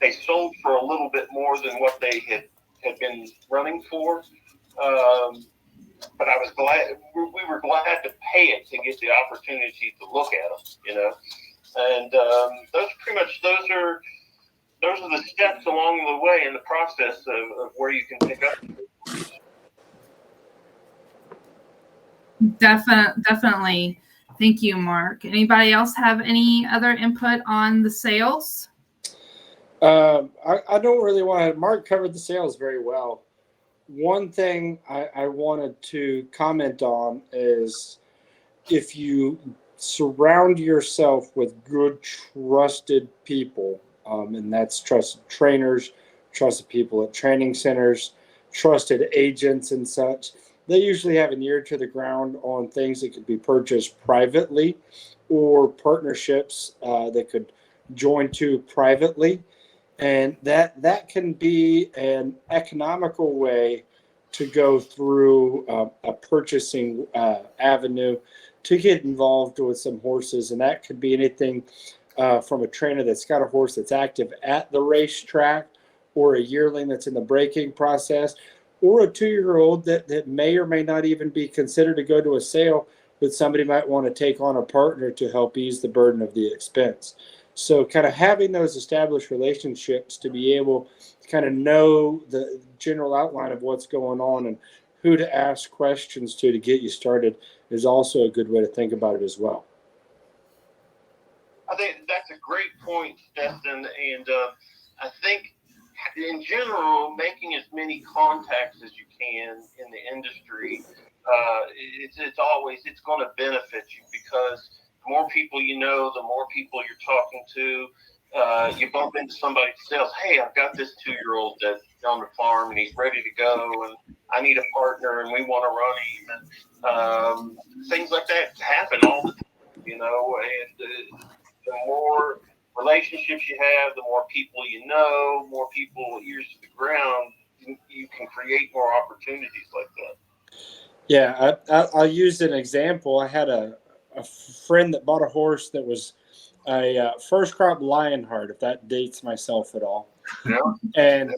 they sold for a little bit more than what they had been running for. But I was glad we were glad to pay it to get the opportunity to look at them, and those are the steps along the way in the process of where you can pick up. Definitely. Thank you, Mark. Anybody else have any other input on the sales? I don't really want to. Mark covered the sales very well. One thing I wanted to comment on is if you surround yourself with good, trusted people, and that's trusted trainers, trusted people at training centers, trusted agents and such, they usually have an ear to the ground on things that could be purchased privately or partnerships that could join to privately. And that can be an economical way to go through a purchasing avenue to get involved with some horses. And that could be anything from a trainer that's got a horse that's active at the racetrack, or a yearling that's in the breaking process, or a 2-year-old that may or may not even be considered to go to a sale, but somebody might want to take on a partner to help ease the burden of the expense. So kind of having those established relationships to be able to kind of know the general outline of what's going on and who to ask questions to get you started is also a good way to think about it as well. I think that's a great point, Destin. And I think in general, making as many contacts as you can in the industry, it's going to benefit you, because the more people you know, the more people you're talking to. You bump into somebody that says, "Hey, I've got this 2-year-old that's on the farm and he's ready to go, and I need a partner, and we want to run him." And things like that happen all the time, And the more relationships you have, the more people you know, more people ears to the ground, you can create more opportunities like that. Yeah, I'll use an example. I had a friend that bought a horse that was a first crop Lionheart, if that dates myself at all. Yeah. And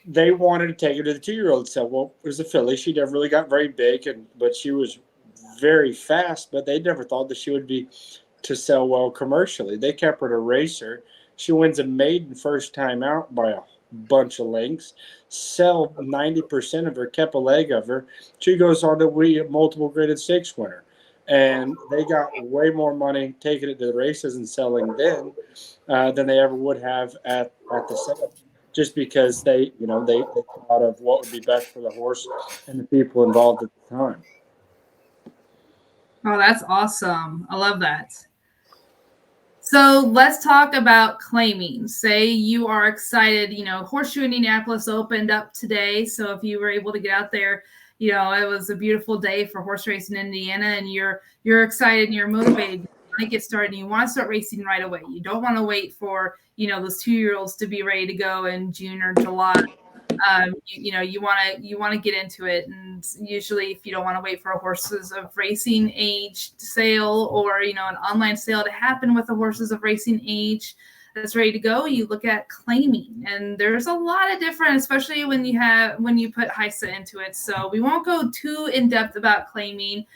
they wanted to take her to the 2-year-old sale. Well, it was a filly. She never really got very big, but she was very fast, but they never thought that she would be to sell well commercially. They kept her to racer. She wins a maiden first time out by a bunch of lengths, sell 90% of her, kept a leg of her. She goes on to be a multiple graded stakes winner. And they got way more money taking it to the races and selling then than they ever would have at the sale, just because they thought of what would be best for the horse and the people involved at the time. Oh, that's awesome. I love that. So let's talk about claiming. Say you are excited, Horseshoe Indianapolis opened up today. So if you were able to get out there, it was a beautiful day for horse racing in Indiana, and you're excited and you're motivated. You want to get started and you want to start racing right away. You don't want to wait for, those 2-year-olds to be ready to go in June or July. You want to get into it, and And usually if you don't want to wait for a horses of racing age sale or, an online sale to happen with the horses of racing age that's ready to go, you look at claiming. And there's a lot of different, especially when you put HISA into it. So we won't go too in depth about claiming.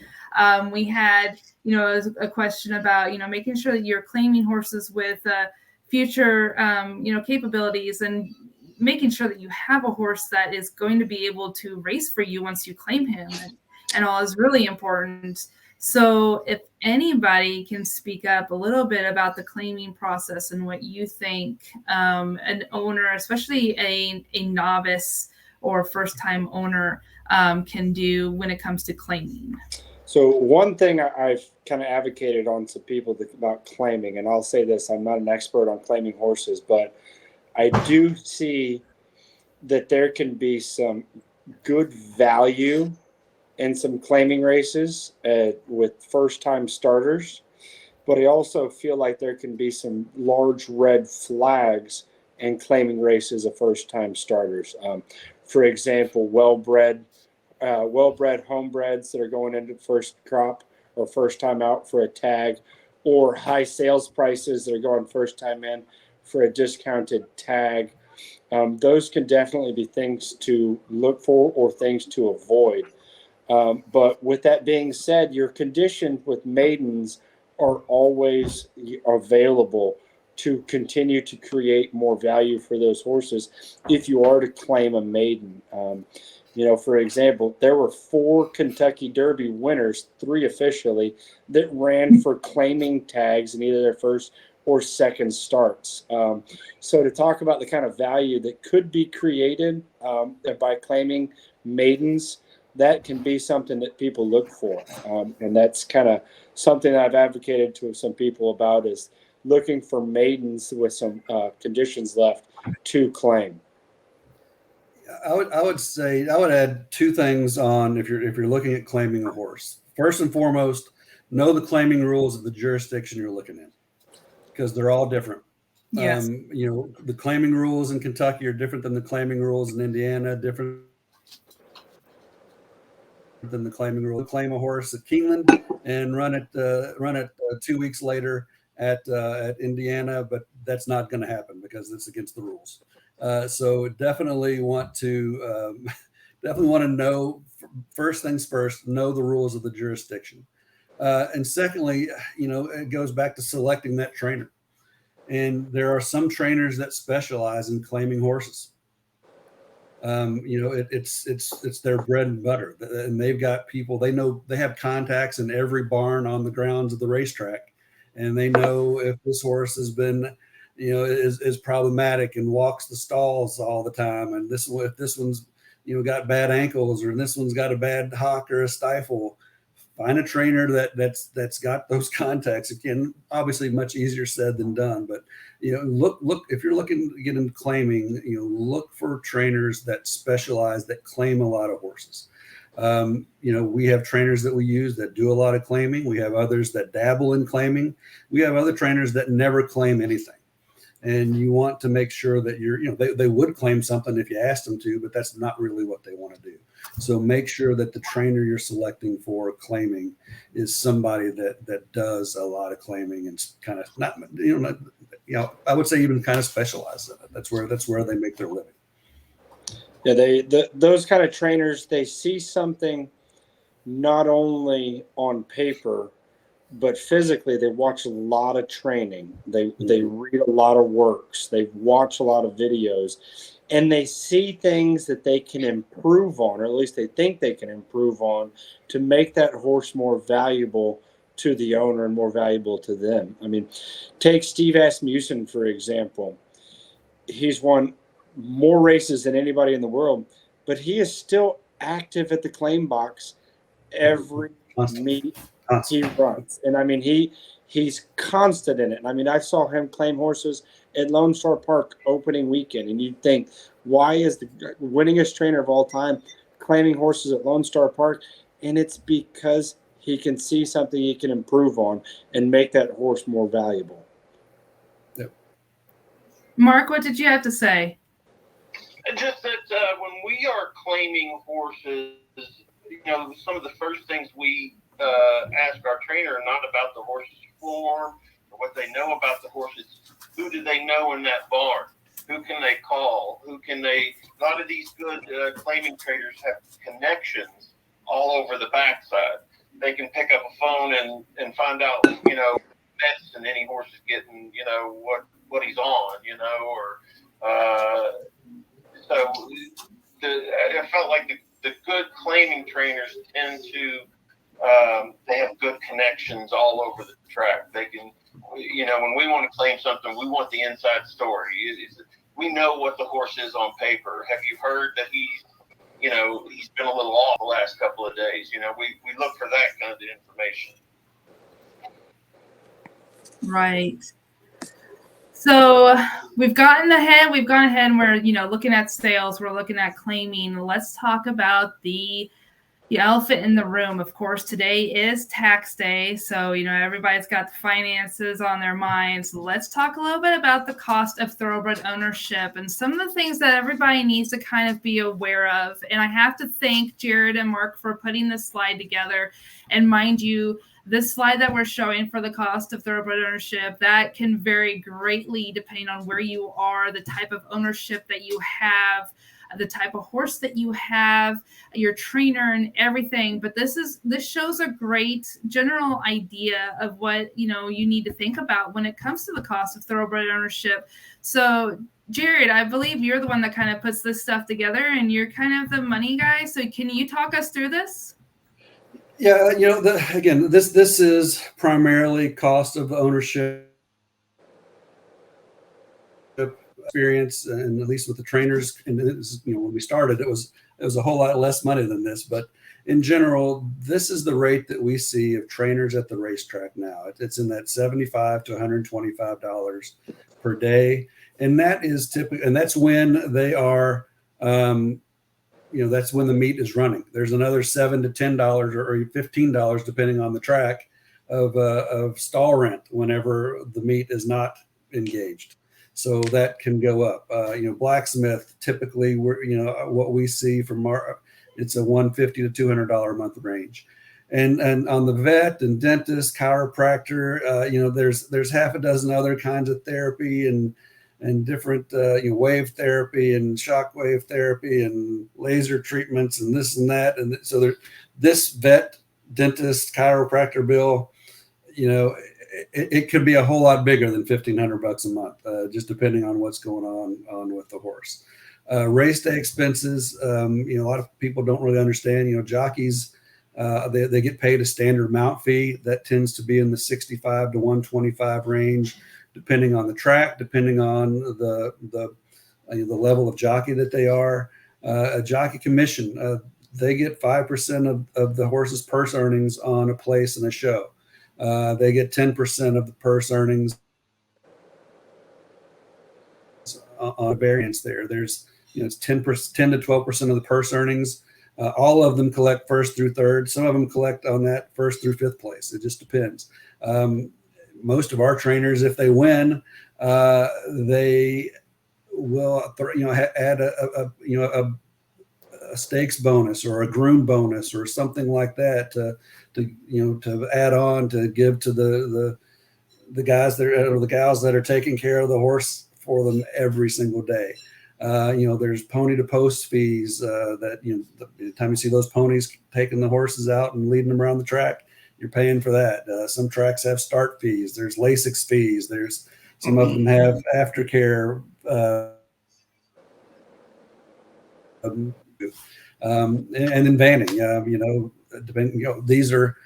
We had, a question about, making sure that you're claiming horses with future, capabilities, and making sure that you have a horse that is going to be able to race for you once you claim him and all is really important. So if anybody can speak up a little bit about the claiming process and what you think an owner, especially a novice or first-time owner, can do when it comes to claiming. So one thing I've kind of advocated on to people about claiming, and I'll say this, I'm not an expert on claiming horses, but I do see that there can be some good value in some claiming races with first-time starters, but I also feel like there can be some large red flags in claiming races of first-time starters. For example, well-bred homebreds that are going into first crop or first time out for a tag, or high sales prices that are going first time in for a discounted tag. Those can definitely be things to look for or things to avoid. But with that being said, your conditions with maidens are always available to continue to create more value for those horses if you are to claim a maiden. For example, there were 4 Kentucky Derby winners, 3 officially, that ran for claiming tags in either their first or second starts. So to talk about the kind of value that could be created by claiming maidens, that can be something that people look for. And that's kind of something that I've advocated to some people about, is looking for maidens with some conditions left to claim. I would say I would add 2 things on if you're looking at claiming a horse. First and foremost, know the claiming rules of the jurisdiction you're looking in, because they're all different. Yes. The claiming rules in Kentucky are different than the claiming rules in Indiana, different than the claiming rule. Claim a horse at Keeneland and run it 2 weeks later at Indiana, but that's not going to happen because it's against the rules. So definitely want to know, first things first, know the rules of the jurisdiction. And secondly, it goes back to selecting that trainer. And there are some trainers that specialize in claiming horses. It's their bread and butter, and they've got people, they have contacts in every barn on the grounds of the racetrack, and they know if this horse has been, is problematic and walks the stalls all the time, and if this one's, got bad ankles, or this one's got a bad hock or a stifle. Find a trainer that's got those contacts. Again, obviously much easier said than done, but look if you're looking to get into claiming, look for trainers that specialize, that claim a lot of horses. We have trainers that we use that do a lot of claiming. We have others that dabble in claiming. We have other trainers that never claim anything. And you want to make sure that they would claim something if you asked them to, but that's not really what they want to do. So make sure that the trainer you're selecting for claiming is somebody that does a lot of claiming and kind of not, I would say even kind of specialize in it. That's where they make their living. Yeah, those kind of trainers, they see something not only on paper, but physically. They watch a lot of training. They read a lot of works. They watch a lot of videos, and they see things that they can improve on, or at least they think they can improve on, to make that horse more valuable to the owner and more valuable to them. I mean, take Steve Asmussen, for example. He's won more races than anybody in the world, but he is still active at the claim box every meet he runs. And I mean, he's constant in it. And I mean, I saw him claim horses at Lone Star Park opening weekend, and you'd think, why is the winningest trainer of all time claiming horses at Lone Star Park? And it's because he can see something he can improve on and make that horse more valuable. Yep. Mark, what did you have to say? Just that when we are claiming horses, some of the first things we ask our trainer are not about the horse's form or what they know about the horses. Who do they know in that barn? Who can they call? A lot of these good claiming traders have connections all over the backside. They can pick up a phone and find out, medicine any horse is getting, what he's on, so I felt like the good claiming trainers tend to, they have good connections all over the track. They can, when we want to claim something, we want the inside story. We know what the horse is on paper. Have you heard that he's been a little off the last couple of days? We look for that kind of information. Right. So we've gone ahead, and we're, looking at sales, we're looking at claiming. Let's talk about the elephant in the room. Of course, today is tax day. So, everybody's got the finances on their minds. So let's talk a little bit about the cost of thoroughbred ownership and some of the things that everybody needs to kind of be aware of. And I have to thank Jared and Mark for putting this slide together. And mind you, this slide that we're showing for the cost of thoroughbred ownership, that can vary greatly depending on where you are, the type of ownership that you have, the type of horse that you have, your trainer, and everything. But this shows a great general idea of what you need to think about when it comes to the cost of thoroughbred ownership. So Jared, I believe you're the one that kind of puts this stuff together, and you're kind of the money guy. So can you talk us through this? Yeah, again, this is primarily cost of ownership experience, and at least with the trainers. And when we started, it was a whole lot less money than this. But in general, this is the rate that we see of trainers at the racetrack now. It's in that $75 to $125 per day, and that is typically, and that's when they are. That's when the meet is running. There's another $7 to $10 or $15, depending on the track, of stall rent whenever the meet is not engaged. So that can go up. Blacksmith, typically, what we see from it's a $150 to $200 a month range. And on the vet and dentist, chiropractor, there's half a dozen other kinds of therapy and different wave therapy and shock wave therapy and laser treatments and this and that. And so this vet, dentist, chiropractor bill, it could be a whole lot bigger than $1,500 a month, just depending on what's going on with the horse. Race day expenses, a lot of people don't really understand. Jockeys, they get paid a standard mount fee that tends to be in the $65 to $125 range, depending on the track, depending on the level of jockey that they are. A jockey commission, they get 5% of the horse's purse earnings on a place in a show. They get 10% of the purse earnings on a variance there. There's, it's 10 to 12% of the purse earnings. All of them collect first through third. Some of them collect on that first through fifth place. It just depends. Most of our trainers, if they win, they will, add a stakes bonus or a groom bonus or something like that to add on to give to the guys or the gals that are taking care of the horse for them every single day. There's pony to post fees that, the time you see those ponies taking the horses out and leading them around the track, you're paying for that. Some tracks have start fees. There's Lasix fees. There's some of them have aftercare. And then vanning, depending, these are,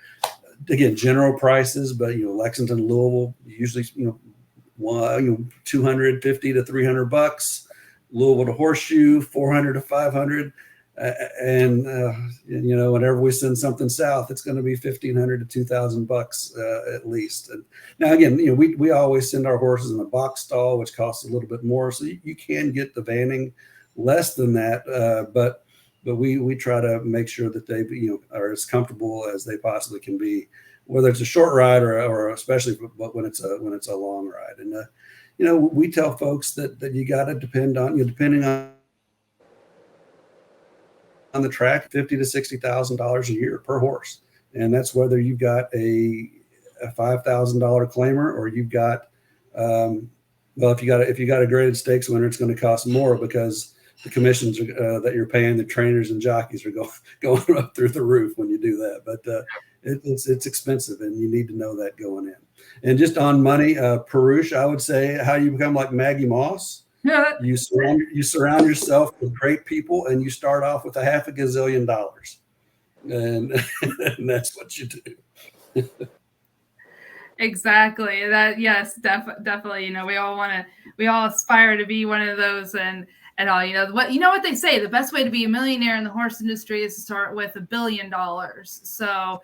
again, general prices, but, Lexington, Louisville, usually, $250 to $300, Louisville to Horseshoe, $400 to $500. And whenever we send something south, it's going to be $1,500 to $2,000 at least. And now, again, we always send our horses in a box stall, which costs a little bit more. So you can get the vanning less than that, but we try to make sure that they are as comfortable as they possibly can be, whether it's a short ride or especially when it's a long ride. And we tell folks that you got to depending on on the track, $50,000 to $60,000 a year per horse, and that's whether you've got a $5,000 claimer or you've got well, if you got a graded stakes winner, it's going to cost more because the commissions that you're paying the trainers and jockeys are going up through the roof when you do that. But it's expensive, and you need to know that going in. And just on money, Perush, I would say how you become like Maggie Moss. You surround yourself with great people, and you start off with $500 gazillion, and that's what you do. Exactly. That, yes, definitely. You know, we all aspire to be one of those, and all. You know what they say, the best way to be a millionaire in the horse industry is to start with $1 billion. So,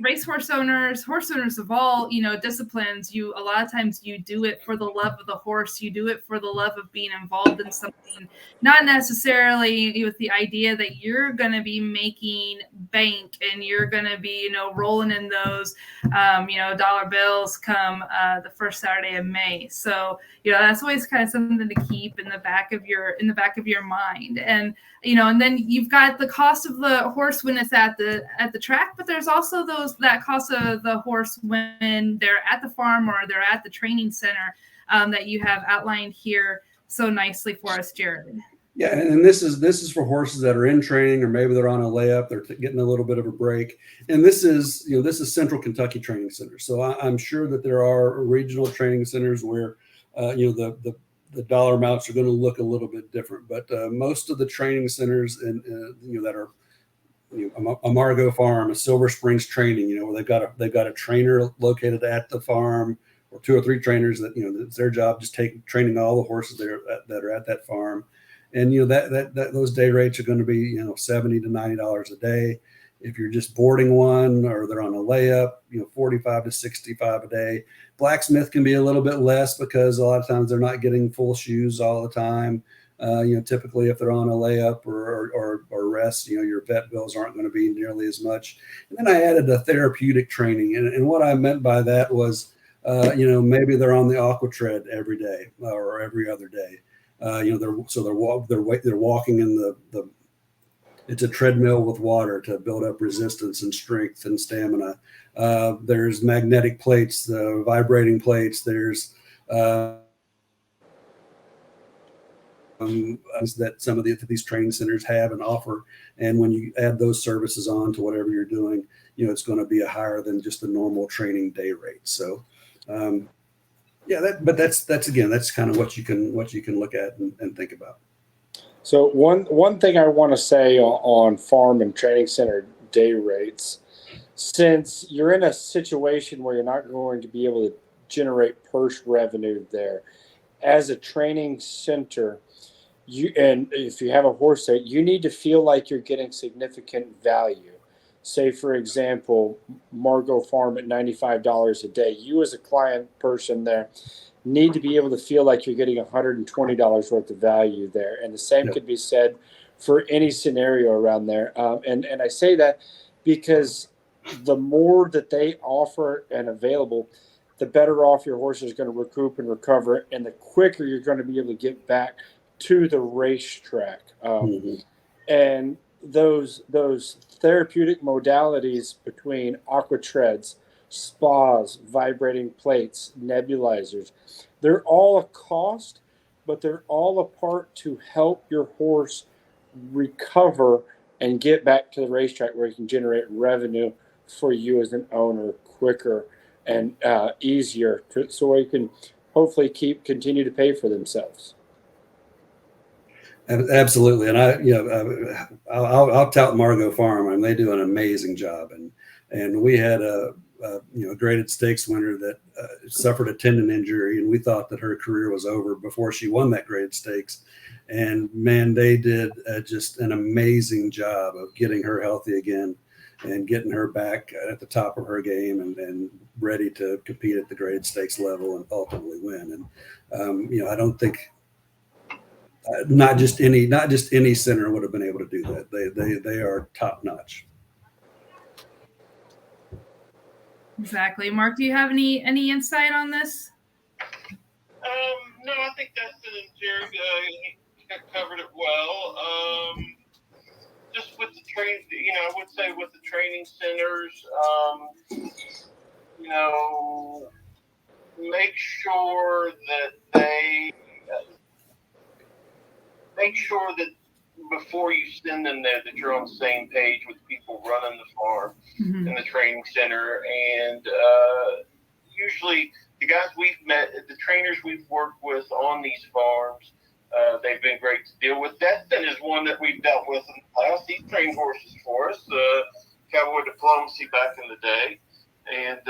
racehorse owners, horse owners of all, disciplines, a lot of times you do it for the love of the horse. You do it for the love of being involved in something, not necessarily with the idea that you're going to be making bank and you're going to be, rolling in those, dollar bills come the first Saturday of May. So, that's always kind of something to keep in the back of your mind. And, and then you've got the cost of the horse when it's at the track, but there's also that cost of the horse when they're at the farm or they're at the training center that you have outlined here so nicely for us, Jared. Yeah, and this is for horses that are in training, or maybe they're on a layup, they're getting a little bit of a break. And this is Central Kentucky Training Center. So I'm sure that there are regional training centers where the dollar amounts are going to look a little bit different, but most of the training centers that are a Margot Farm, a Silver Springs Training, where they've got a trainer located at the farm, or 2 or 3 trainers that it's their job just training all the horses that are at that farm, and that those day rates are going to be $70 to $90 a day. If you're just boarding one or they're on a layup, $45 to $65 a day. Blacksmith can be a little bit less because a lot of times they're not getting full shoes all the time. Typically if they're on a layup or rest, your vet bills aren't going to be nearly as much. And then I added a therapeutic training. And what I meant by that was, maybe they're on the aqua tread every day or every other day. They're walking in it's a treadmill with water to build up resistance and strength and stamina. There's magnetic plates, vibrating plates. There's that some of these training centers have and offer. And when you add those services on to whatever you're doing, it's going to be a higher than just the normal training day rate. So, that's kind of what you can look at and think about. So one thing I want to say on farm and training center day rates, since you're in a situation where you're not going to be able to generate purse revenue there, as a training center, and if you have a horse there, you need to feel like you're getting significant value. Say, for example, Margot Farm at $95 a day. You as a client person there need to be able to feel like you're getting $120 worth of value there. And the same could be said for any scenario around there. And I say that because the more that they offer and available, the better off your horse is going to recoup and recover, and the quicker you're going to be able to get back to the racetrack. And those therapeutic modalities between aqua treads, spas, vibrating plates, nebulizers, they're all a cost, but they're all a part to help your horse recover and get back to the racetrack where you can generate revenue for you as an owner quicker and easier, so you can hopefully continue to pay for themselves. Absolutely, and I'll tout Margot Farm. I mean, they do an amazing job, and we had a graded stakes winner that suffered a tendon injury, and we thought that her career was over before she won that graded stakes. And man, they did just an amazing job of getting her healthy again and getting her back at the top of her game and ready to compete at the graded stakes level and ultimately win. And I don't think. Not just any center would have been able to do that. They are top notch. Exactly. Mark, do you have any insight on this? No, I think Dustin and Jared covered it well. Just with the I would say with the training centers, make sure that before you send them there, that you're on the same page with people running the farm and the training center. And usually the guys we've met, the trainers we've worked with on these farms, they've been great to deal with. Destin is one that we've dealt with in the past. He trained horses for us, Cowboy Diplomacy back in the day. And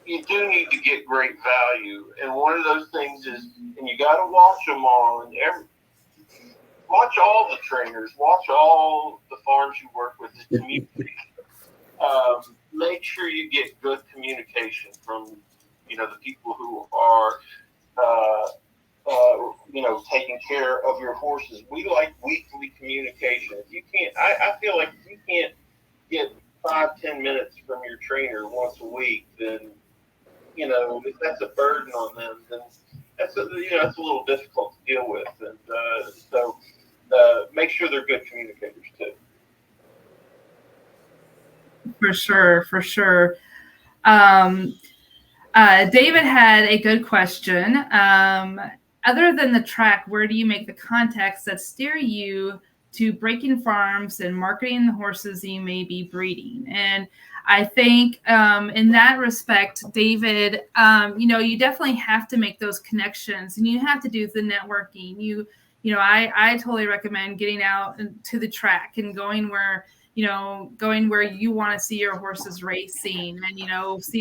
you do need to get great value. And one of those things is, and you got to watch them all. Watch all the trainers. Watch all the farms you work with. The community. Make sure you get good communication from, the people who are, taking care of your horses. We like weekly communication. If you can't, I feel like if you can't get 5-10 minutes from your trainer once a week, then if that's a burden on them, then that's a little difficult to deal with. And so make sure they're good communicators too. For sure. David had a good question. Other than the track, where do you make the contacts that steer you to breaking farms and marketing the horses you may be breeding? And I think in that respect, David, you definitely have to make those connections, and you have to do the networking. I totally recommend getting out to the track and going where you want to see your horses racing, and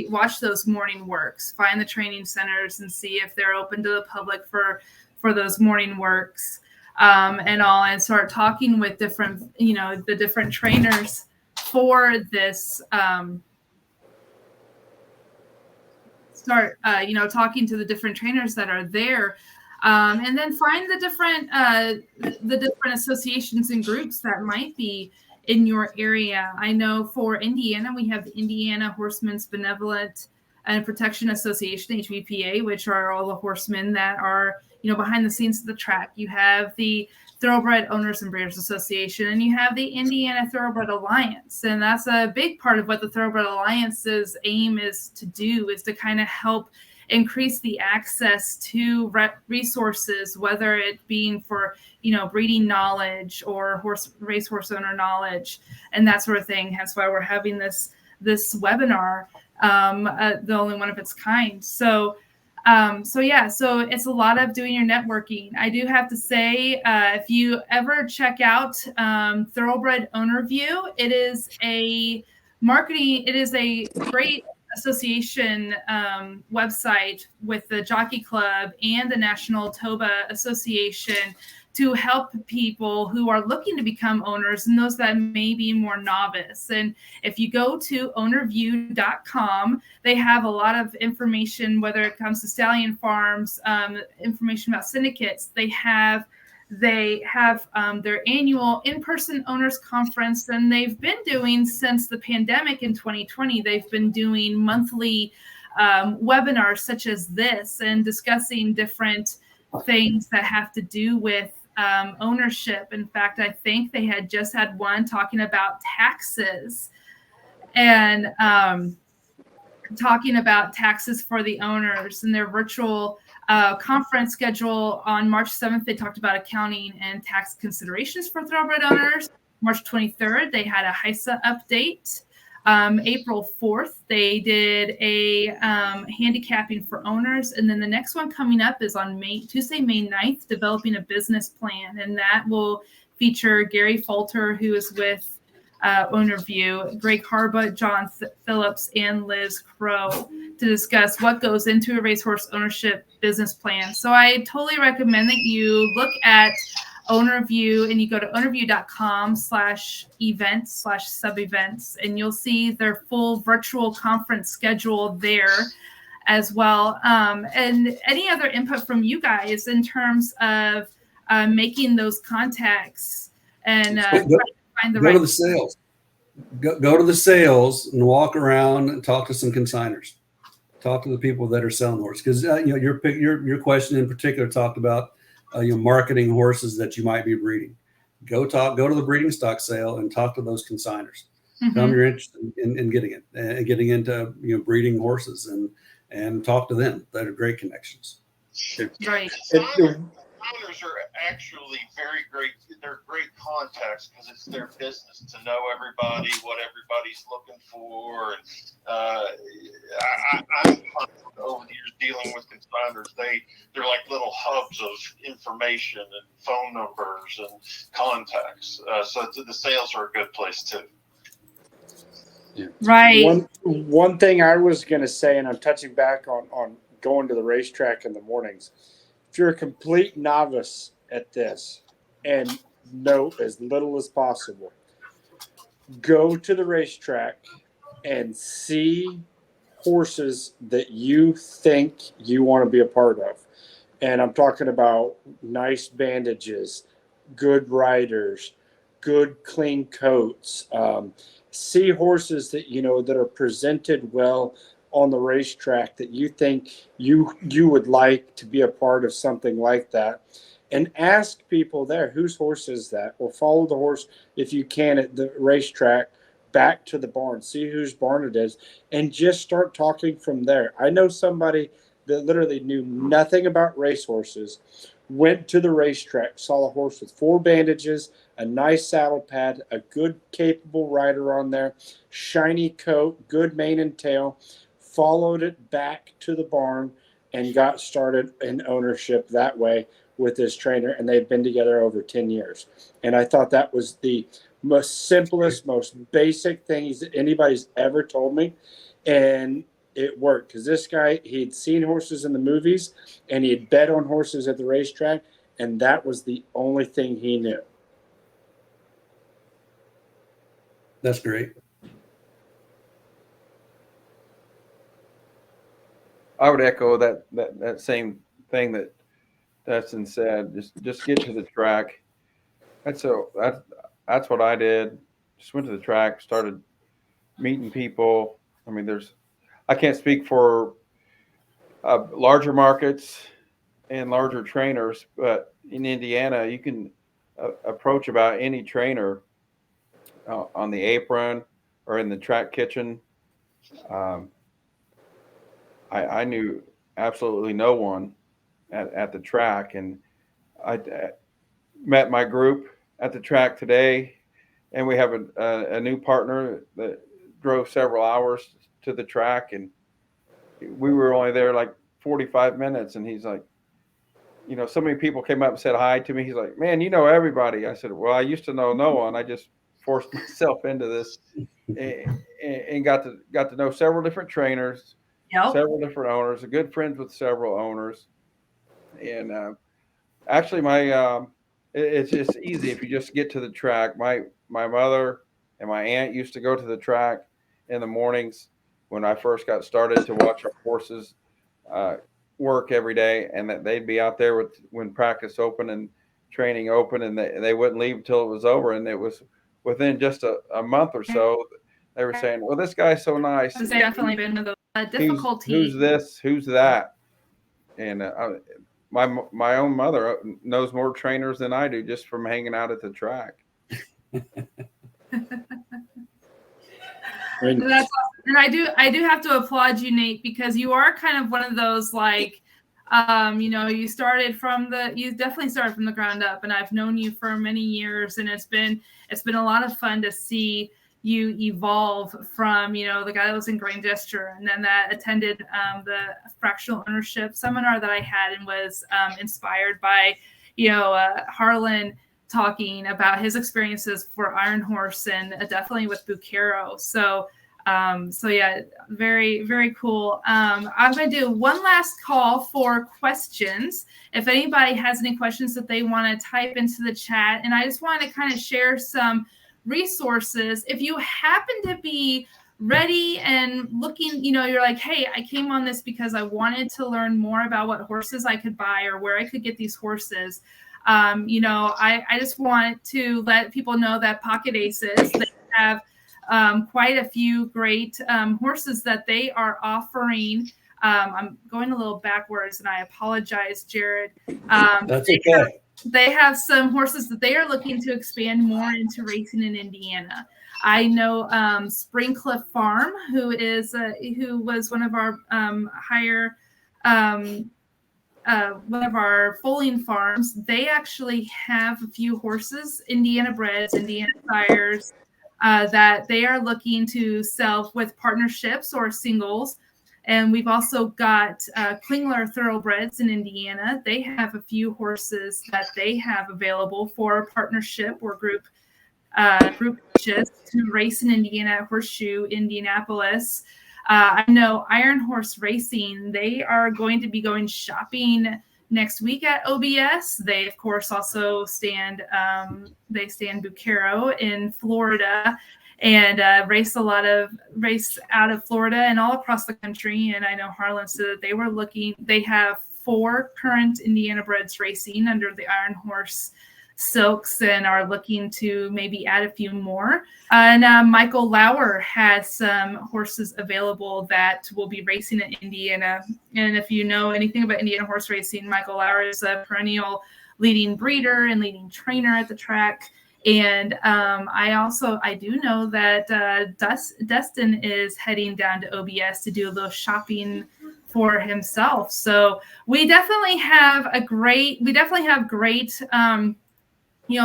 watch those morning works, find the training centers and see if they're open to the public for those morning works, and start talking with different, the different trainers for this. Talking to the different trainers that are there. And then find the different associations and groups that might be in your area. I know for Indiana, we have the Indiana Horsemen's Benevolent and Protection Association, HBPA, which are all the horsemen that are, behind the scenes of the track. You have the Thoroughbred Owners and Breeders Association, and you have the Indiana Thoroughbred Alliance. And that's a big part of what the Thoroughbred Alliance's aim is to kind of help increase the access to resources, whether it being for, breeding knowledge or racehorse owner knowledge and that sort of thing. That's why we're having this webinar, the only one of its kind. So it's a lot of doing your networking. I do have to say, if you ever check out Thoroughbred Owner View, it is a great association website with the Jockey Club and the National Toba Association to help people who are looking to become owners and those that may be more novice. And if you go to ownerview.com, they have a lot of information, whether it comes to stallion farms, information about syndicates. They have their annual in-person owners conference, and they've been doing since the pandemic in 2020. They've been doing monthly webinars such as this and discussing different things that have to do with ownership. In fact, I think they had just had one talking about taxes and talking about taxes for the owners. In their virtual conference schedule on March 7th, they talked about accounting and tax considerations for thoroughbred owners. March 23rd, they had a HISA update. April 4th, they did a handicapping for owners. And then the next one coming up is on Tuesday, May 9th, developing a business plan. And that will feature Gary Falter, who is with Ownerview, Greg Harbutt, John Phillips, and Liz Crow to discuss what goes into a racehorse ownership business plan. So I totally recommend that you look at Ownerview and you go to ownerview.com/events/sub-events, and you'll see their full virtual conference schedule there as well. And any other input from you guys in terms of making those contacts and find the go to the sales. Go to the sales and walk around and talk to some consigners. Talk to the people that are selling horses, because your question in particular talked about marketing horses that you might be breeding. Go to the breeding stock sale and talk to those consigners. Tell them you're interested in getting it and getting into breeding horses and talk to them. That are great connections. Right. Consigners are actually very great. They're great contacts because it's their business to know everybody, what everybody's looking for. And I'm over the years dealing with consigners. They're like little hubs of information and phone numbers and contacts. So the sales are a good place too. Yeah. Right. One thing I was going to say, and I'm touching back on going to the racetrack in the mornings. If you're a complete novice at this and know as little as possible, go to the racetrack and see horses that you think you want to be a part of. And I'm talking about nice bandages, good riders, good clean coats. See horses that that are presented well on the racetrack that you think you would like to be a part of something like that, and ask people there, whose horse is that, or follow the horse if you can at the racetrack back to the barn, see whose barn it is, and just start talking from there. I know somebody that literally knew nothing about racehorses, went to the racetrack, saw a horse with 4 bandages, a nice saddle pad, a good capable rider on there, shiny coat, good mane and tail, followed it back to the barn and got started in ownership that way with this trainer. And they've been together over 10 years. And I thought that was the most simplest, most basic things that anybody's ever told me. And it worked because this guy, he'd seen horses in the movies and he had bet on horses at the racetrack. And that was the only thing he knew. That's great. I would echo that same thing that Dustin said. Just get to the track. That's what I did. Just went to the track, started meeting people. I mean, I can't speak for larger markets and larger trainers, but in Indiana, you can approach about any trainer on the apron or in the track kitchen. I knew absolutely no one at the track, and I met my group at the track today, and we have a new partner that drove several hours to the track, and we were only there like 45 minutes, and he's like, so many people came up and said hi to me. He's like, man, you know everybody. I said, well, I used to know no one. I just forced myself into this and got to know several different trainers, several different owners, good friends with several owners. And actually, it's just easy if you just get to the track. My mother and my aunt used to go to the track in the mornings when I first got started to watch our horses work every day, and that they'd be out there when practice opened and training open, and they wouldn't leave until it was over. And it was within just a month or so, they were saying, well, this guy's so nice. There's definitely been a difficulty. Who's this? Who's that? And my own mother knows more trainers than I do just from hanging out at the track. That's awesome. And I do have to applaud you, Nate, because you are kind of one of those like, you definitely started from the ground up, and I've known you for many years, and it's been a lot of fun to see you evolve from, the guy that was in Grand Gesture and then that attended the fractional ownership seminar that I had and was inspired by, Harlan talking about his experiences for Iron Horse and definitely with Bucaro. So yeah, very, very cool. I'm going to do one last call for questions. If anybody has any questions that they want to type into the chat, and I just want to kind of share some resources. If you happen to be ready and looking, you're like, hey, I came on this because I wanted to learn more about what horses I could buy or where I could get these horses. I just want to let people know that Pocket Aces, they have quite a few great horses that they are offering I'm going a little backwards, and I apologize, Jared. That's okay. They have some horses that they are looking to expand more into racing in Indiana. I know Springcliff Farm, who was one of our higher one of our foaling farms. They actually have a few horses, Indiana breds, Indiana sires, that they are looking to sell with partnerships or singles. And we've also got Klingler Thoroughbreds in Indiana. They have a few horses that they have available for partnership or group purchase to race in Indiana, Horseshoe, Indianapolis. I know Iron Horse Racing, they are going to be going shopping next week at OBS. They, of course, also stand Bucaro in Florida and race out of Florida and all across the country. And I know Harlan said that they have 4 current Indiana breds racing under the Iron Horse silks and are looking to maybe add a few more. And Michael Lauer has some horses available that will be racing in Indiana. And if you know anything about Indiana horse racing, Michael Lauer is a perennial leading breeder and leading trainer at the track. And I do know that Dustin is heading down to OBS to do a little shopping for himself. So we definitely have great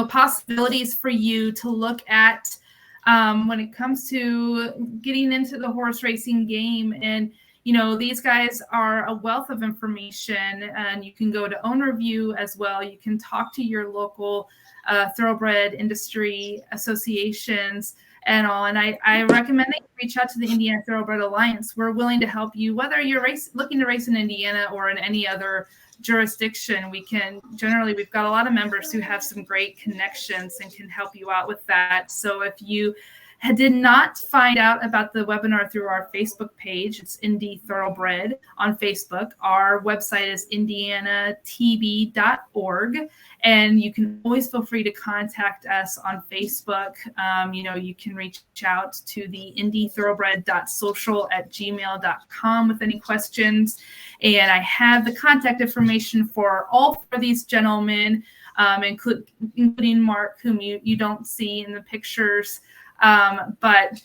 possibilities for you to look at when it comes to getting into the horse racing game. And these guys are a wealth of information, and you can go to OwnerView as well. You can talk to your local thoroughbred industry associations and all. And I recommend that you reach out to the Indiana Thoroughbred Alliance. We're willing to help you, whether you're looking to race in Indiana or in any other jurisdiction. We've got a lot of members who have some great connections and can help you out with that. So if you did not find out about the webinar through our Facebook page, it's Indy Thoroughbred on Facebook. Our website is indianatb.org, and you can always feel free to contact us on Facebook. You can reach out to the indythoroughbred.social@gmail.com with any questions. And I have the contact information for all 4 of these gentlemen, including Mark, whom you don't see in the pictures. But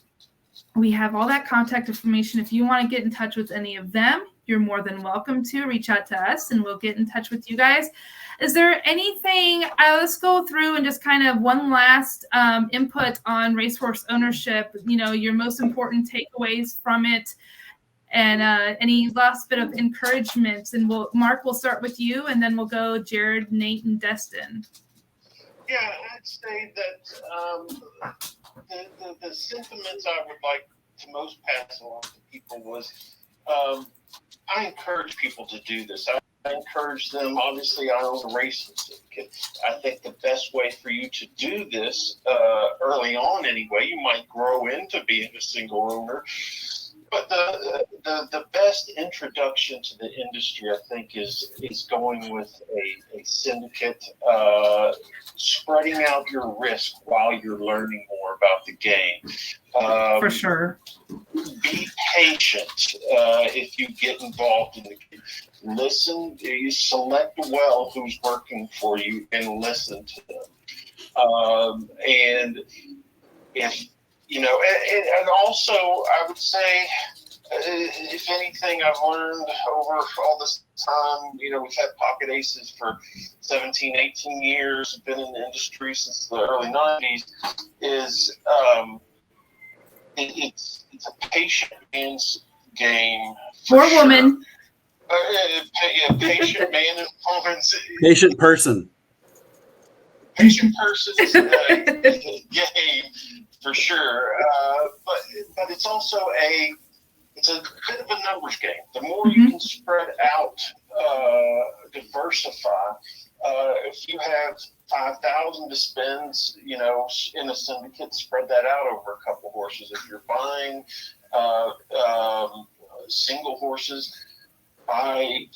we have all that contact information. If you want to get in touch with any of them, you're more than welcome to reach out to us, and we'll get in touch with you guys. Is there anything, let's go through and just kind of one last input on racehorse ownership, your most important takeaways from it, and any last bit of encouragement. And Mark, we'll start with you, and then we'll go Jared, Nate, and Destin. Yeah, I'd say that the sentiments I would like to most pass along to people was I encourage people to do this. I encourage them. Obviously, I own a racing syndicate. I think the best way for you to do this early on anyway, you might grow into being a single owner. But the best introduction to the industry, I think, is going with a syndicate, spreading out your risk while you're learning more about the game. For sure. Be patient if you get involved in the game. Listen, you select well who's working for you and listen to them. And if and also, I would say, if anything, I've learned over all this time, we've had pocket aces for 17, 18 years, been in the industry since the early 90s, is it's a patient man's game. For woman. Patient man and woman's Patient person. Patient person's game. For sure, but it's also a bit of a numbers game. The more you can spread out, diversify. If you have 5,000 to spend, in a syndicate, spread that out over a couple horses. If you're buying single horses,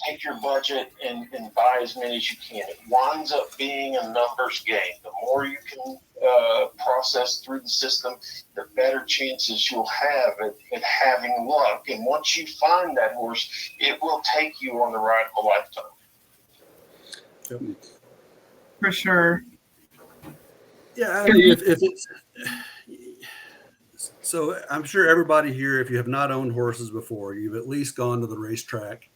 take your budget and buy as many as you can. It winds up being a numbers game. The more you can processed through the system, the better chances you'll have at having luck. And once you find that horse, it will take you on the ride of a lifetime. For sure. Yeah, I mean, if it's so, I'm sure everybody here, if you have not owned horses before, you've at least gone to the racetrack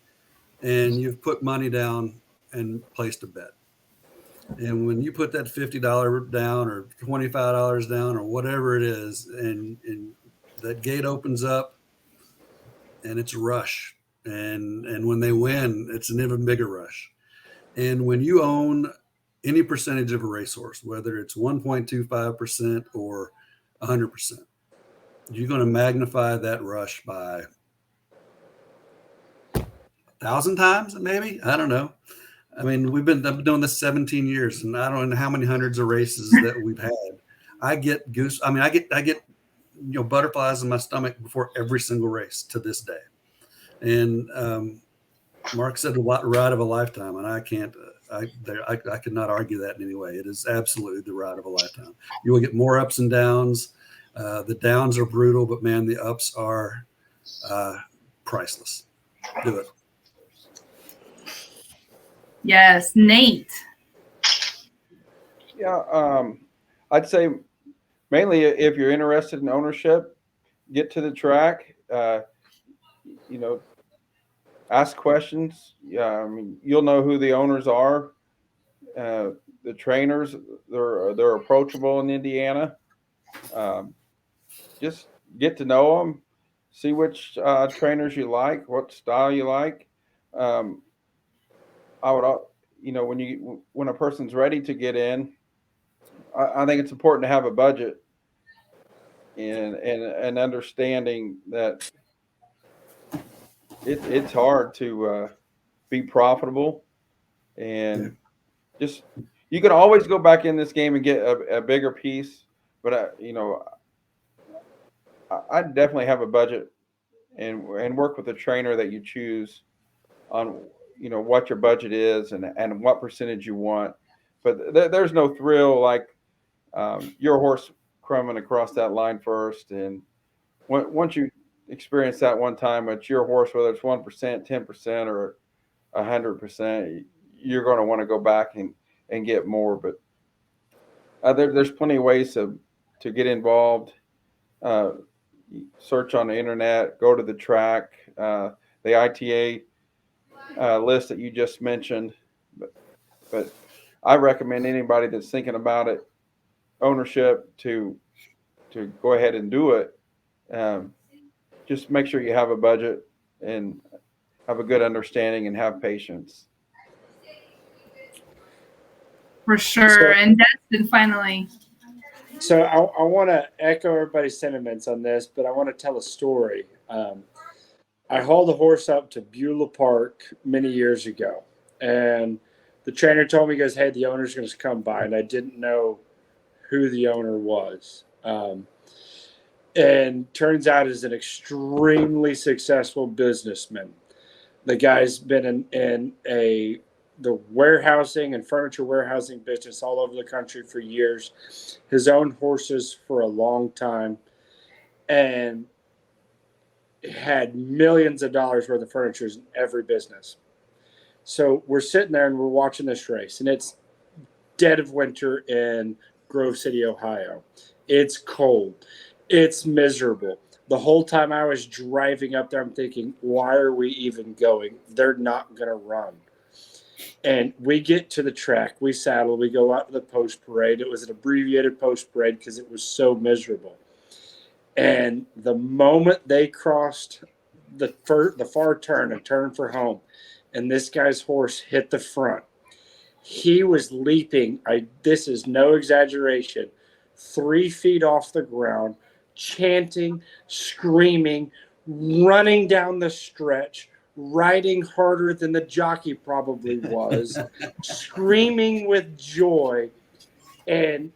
and you've put money down and placed a bet. And when you put that $50 down or $25 down or whatever it is, and that gate opens up and it's a rush, and when they win, it's an even bigger rush. And when you own any percentage of a racehorse, whether it's 1.25% or 100%, you're going to magnify that rush by 1,000 times, maybe. I don't know. I mean, I've been doing this 17 years, and I don't know how many hundreds of races that we've had. I get butterflies in my stomach before every single race to this day. And Mark said the ride of a lifetime, and I could not argue that in any way. It is absolutely the ride of a lifetime. You will get more ups and downs. The downs are brutal, but man, the ups are priceless. Do it. Yes, Nate. Yeah, I'd say mainly if you're interested in ownership, get to the track. Ask questions. I mean, you'll know who the owners are. The trainers, they're approachable in Indiana. Just get to know them, see which trainers you like, what style you like. I would, when a person's ready to get in, I think it's important to have a budget and understanding that it's hard to be profitable, and just you can always go back in this game and get a bigger piece. But I definitely have a budget and work with a trainer that you choose on what your budget is and what percentage you want. But there's no thrill like your horse coming across that line first, and once you experience that one time, it's your horse, whether it's 1%, 10%, or 100%, you're going to want to go back and get more. But there's plenty of ways to get involved. Search on the internet, go to the track, the ITA list that you just mentioned. But I recommend anybody that's thinking about it, ownership, to go ahead and do it. Just make sure you have a budget and have a good understanding and have patience. For sure. And Destin, finally. So I want to echo everybody's sentiments on this, but I want to tell a story. I hauled a horse up to Beulah Park many years ago, and the trainer told me, he goes, "Hey, the owner's going to come by," and I didn't know who the owner was. And turns out is an extremely successful businessman. The guy's been in the warehousing and furniture warehousing business all over the country for years, his own horses for a long time, and had millions of dollars worth of furniture in every business. So we're sitting there and we're watching this race, and it's dead of winter in Grove City, Ohio. It's cold. It's miserable. The whole time I was driving up there, I'm thinking, why are we even going? They're not going to run. And we get to the track. We saddle. We go out to the post parade. It was an abbreviated post parade because it was so miserable. And the moment they crossed the far turn and turned for home, and this guy's horse hit the front, he was leaping. This is no exaggeration, 3 feet off the ground, chanting, screaming, running down the stretch, riding harder than the jockey probably was, screaming with joy. And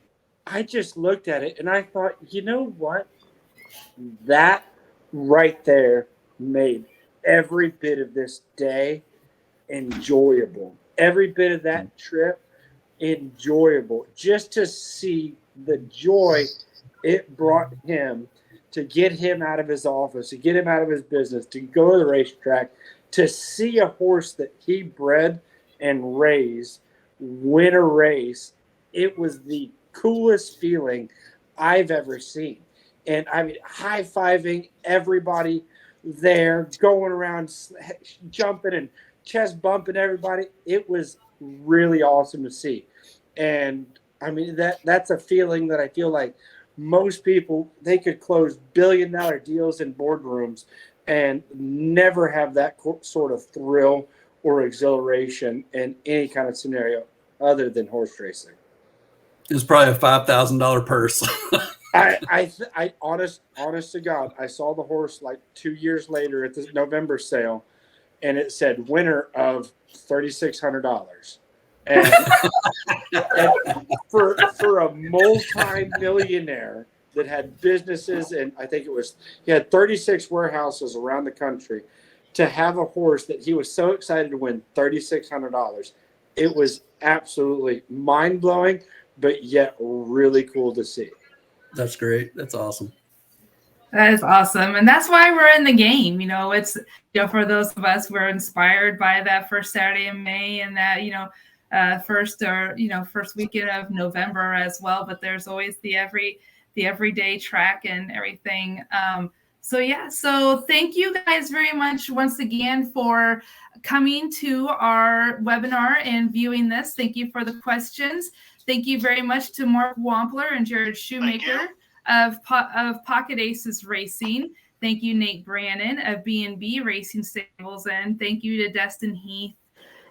I just looked at it and I thought, you know what? That right there made every bit of this day enjoyable. Every bit of that trip enjoyable. Just to see the joy it brought him to get him out of his office, to get him out of his business, to go to the racetrack, to see a horse that he bred and raised win a race. It was the coolest feeling I've ever seen. And I mean, high-fiving everybody there, going around, jumping and chest bumping everybody. It was really awesome to see. And I mean, that's a feeling that I feel like most people, they could close billion-dollar deals in boardrooms and never have that sort of thrill or exhilaration in any kind of scenario other than horse racing. It was probably a $5,000 purse. I honest to God, I saw the horse like 2 years later at the November sale, and it said winner of $3,600. And for a multi-millionaire that had businesses, and I think he had 36 warehouses around the country, to have a horse that he was so excited to win $3,600, it was absolutely mind-blowing, but yet really cool to see. That's great. That's awesome. That is awesome. And that's why we're in the game. It's, for those of us, we're inspired by that first Saturday in May and that, first weekend of November as well. But there's always the everyday track and everything. So thank you guys very much once again for coming to our webinar and viewing this. Thank you for the questions. Thank you very much to Mark Wampler and Jared Shoemaker of Pocket Aces Racing. Thank you, Nate Brannon of B&B Racing Stables. And thank you to Destin Heath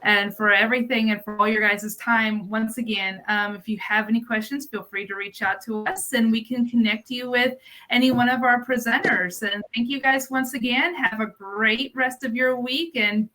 and for everything and for all your guys' time. Once again, if you have any questions, feel free to reach out to us and we can connect you with any one of our presenters. And thank you guys once again. Have a great rest of your week and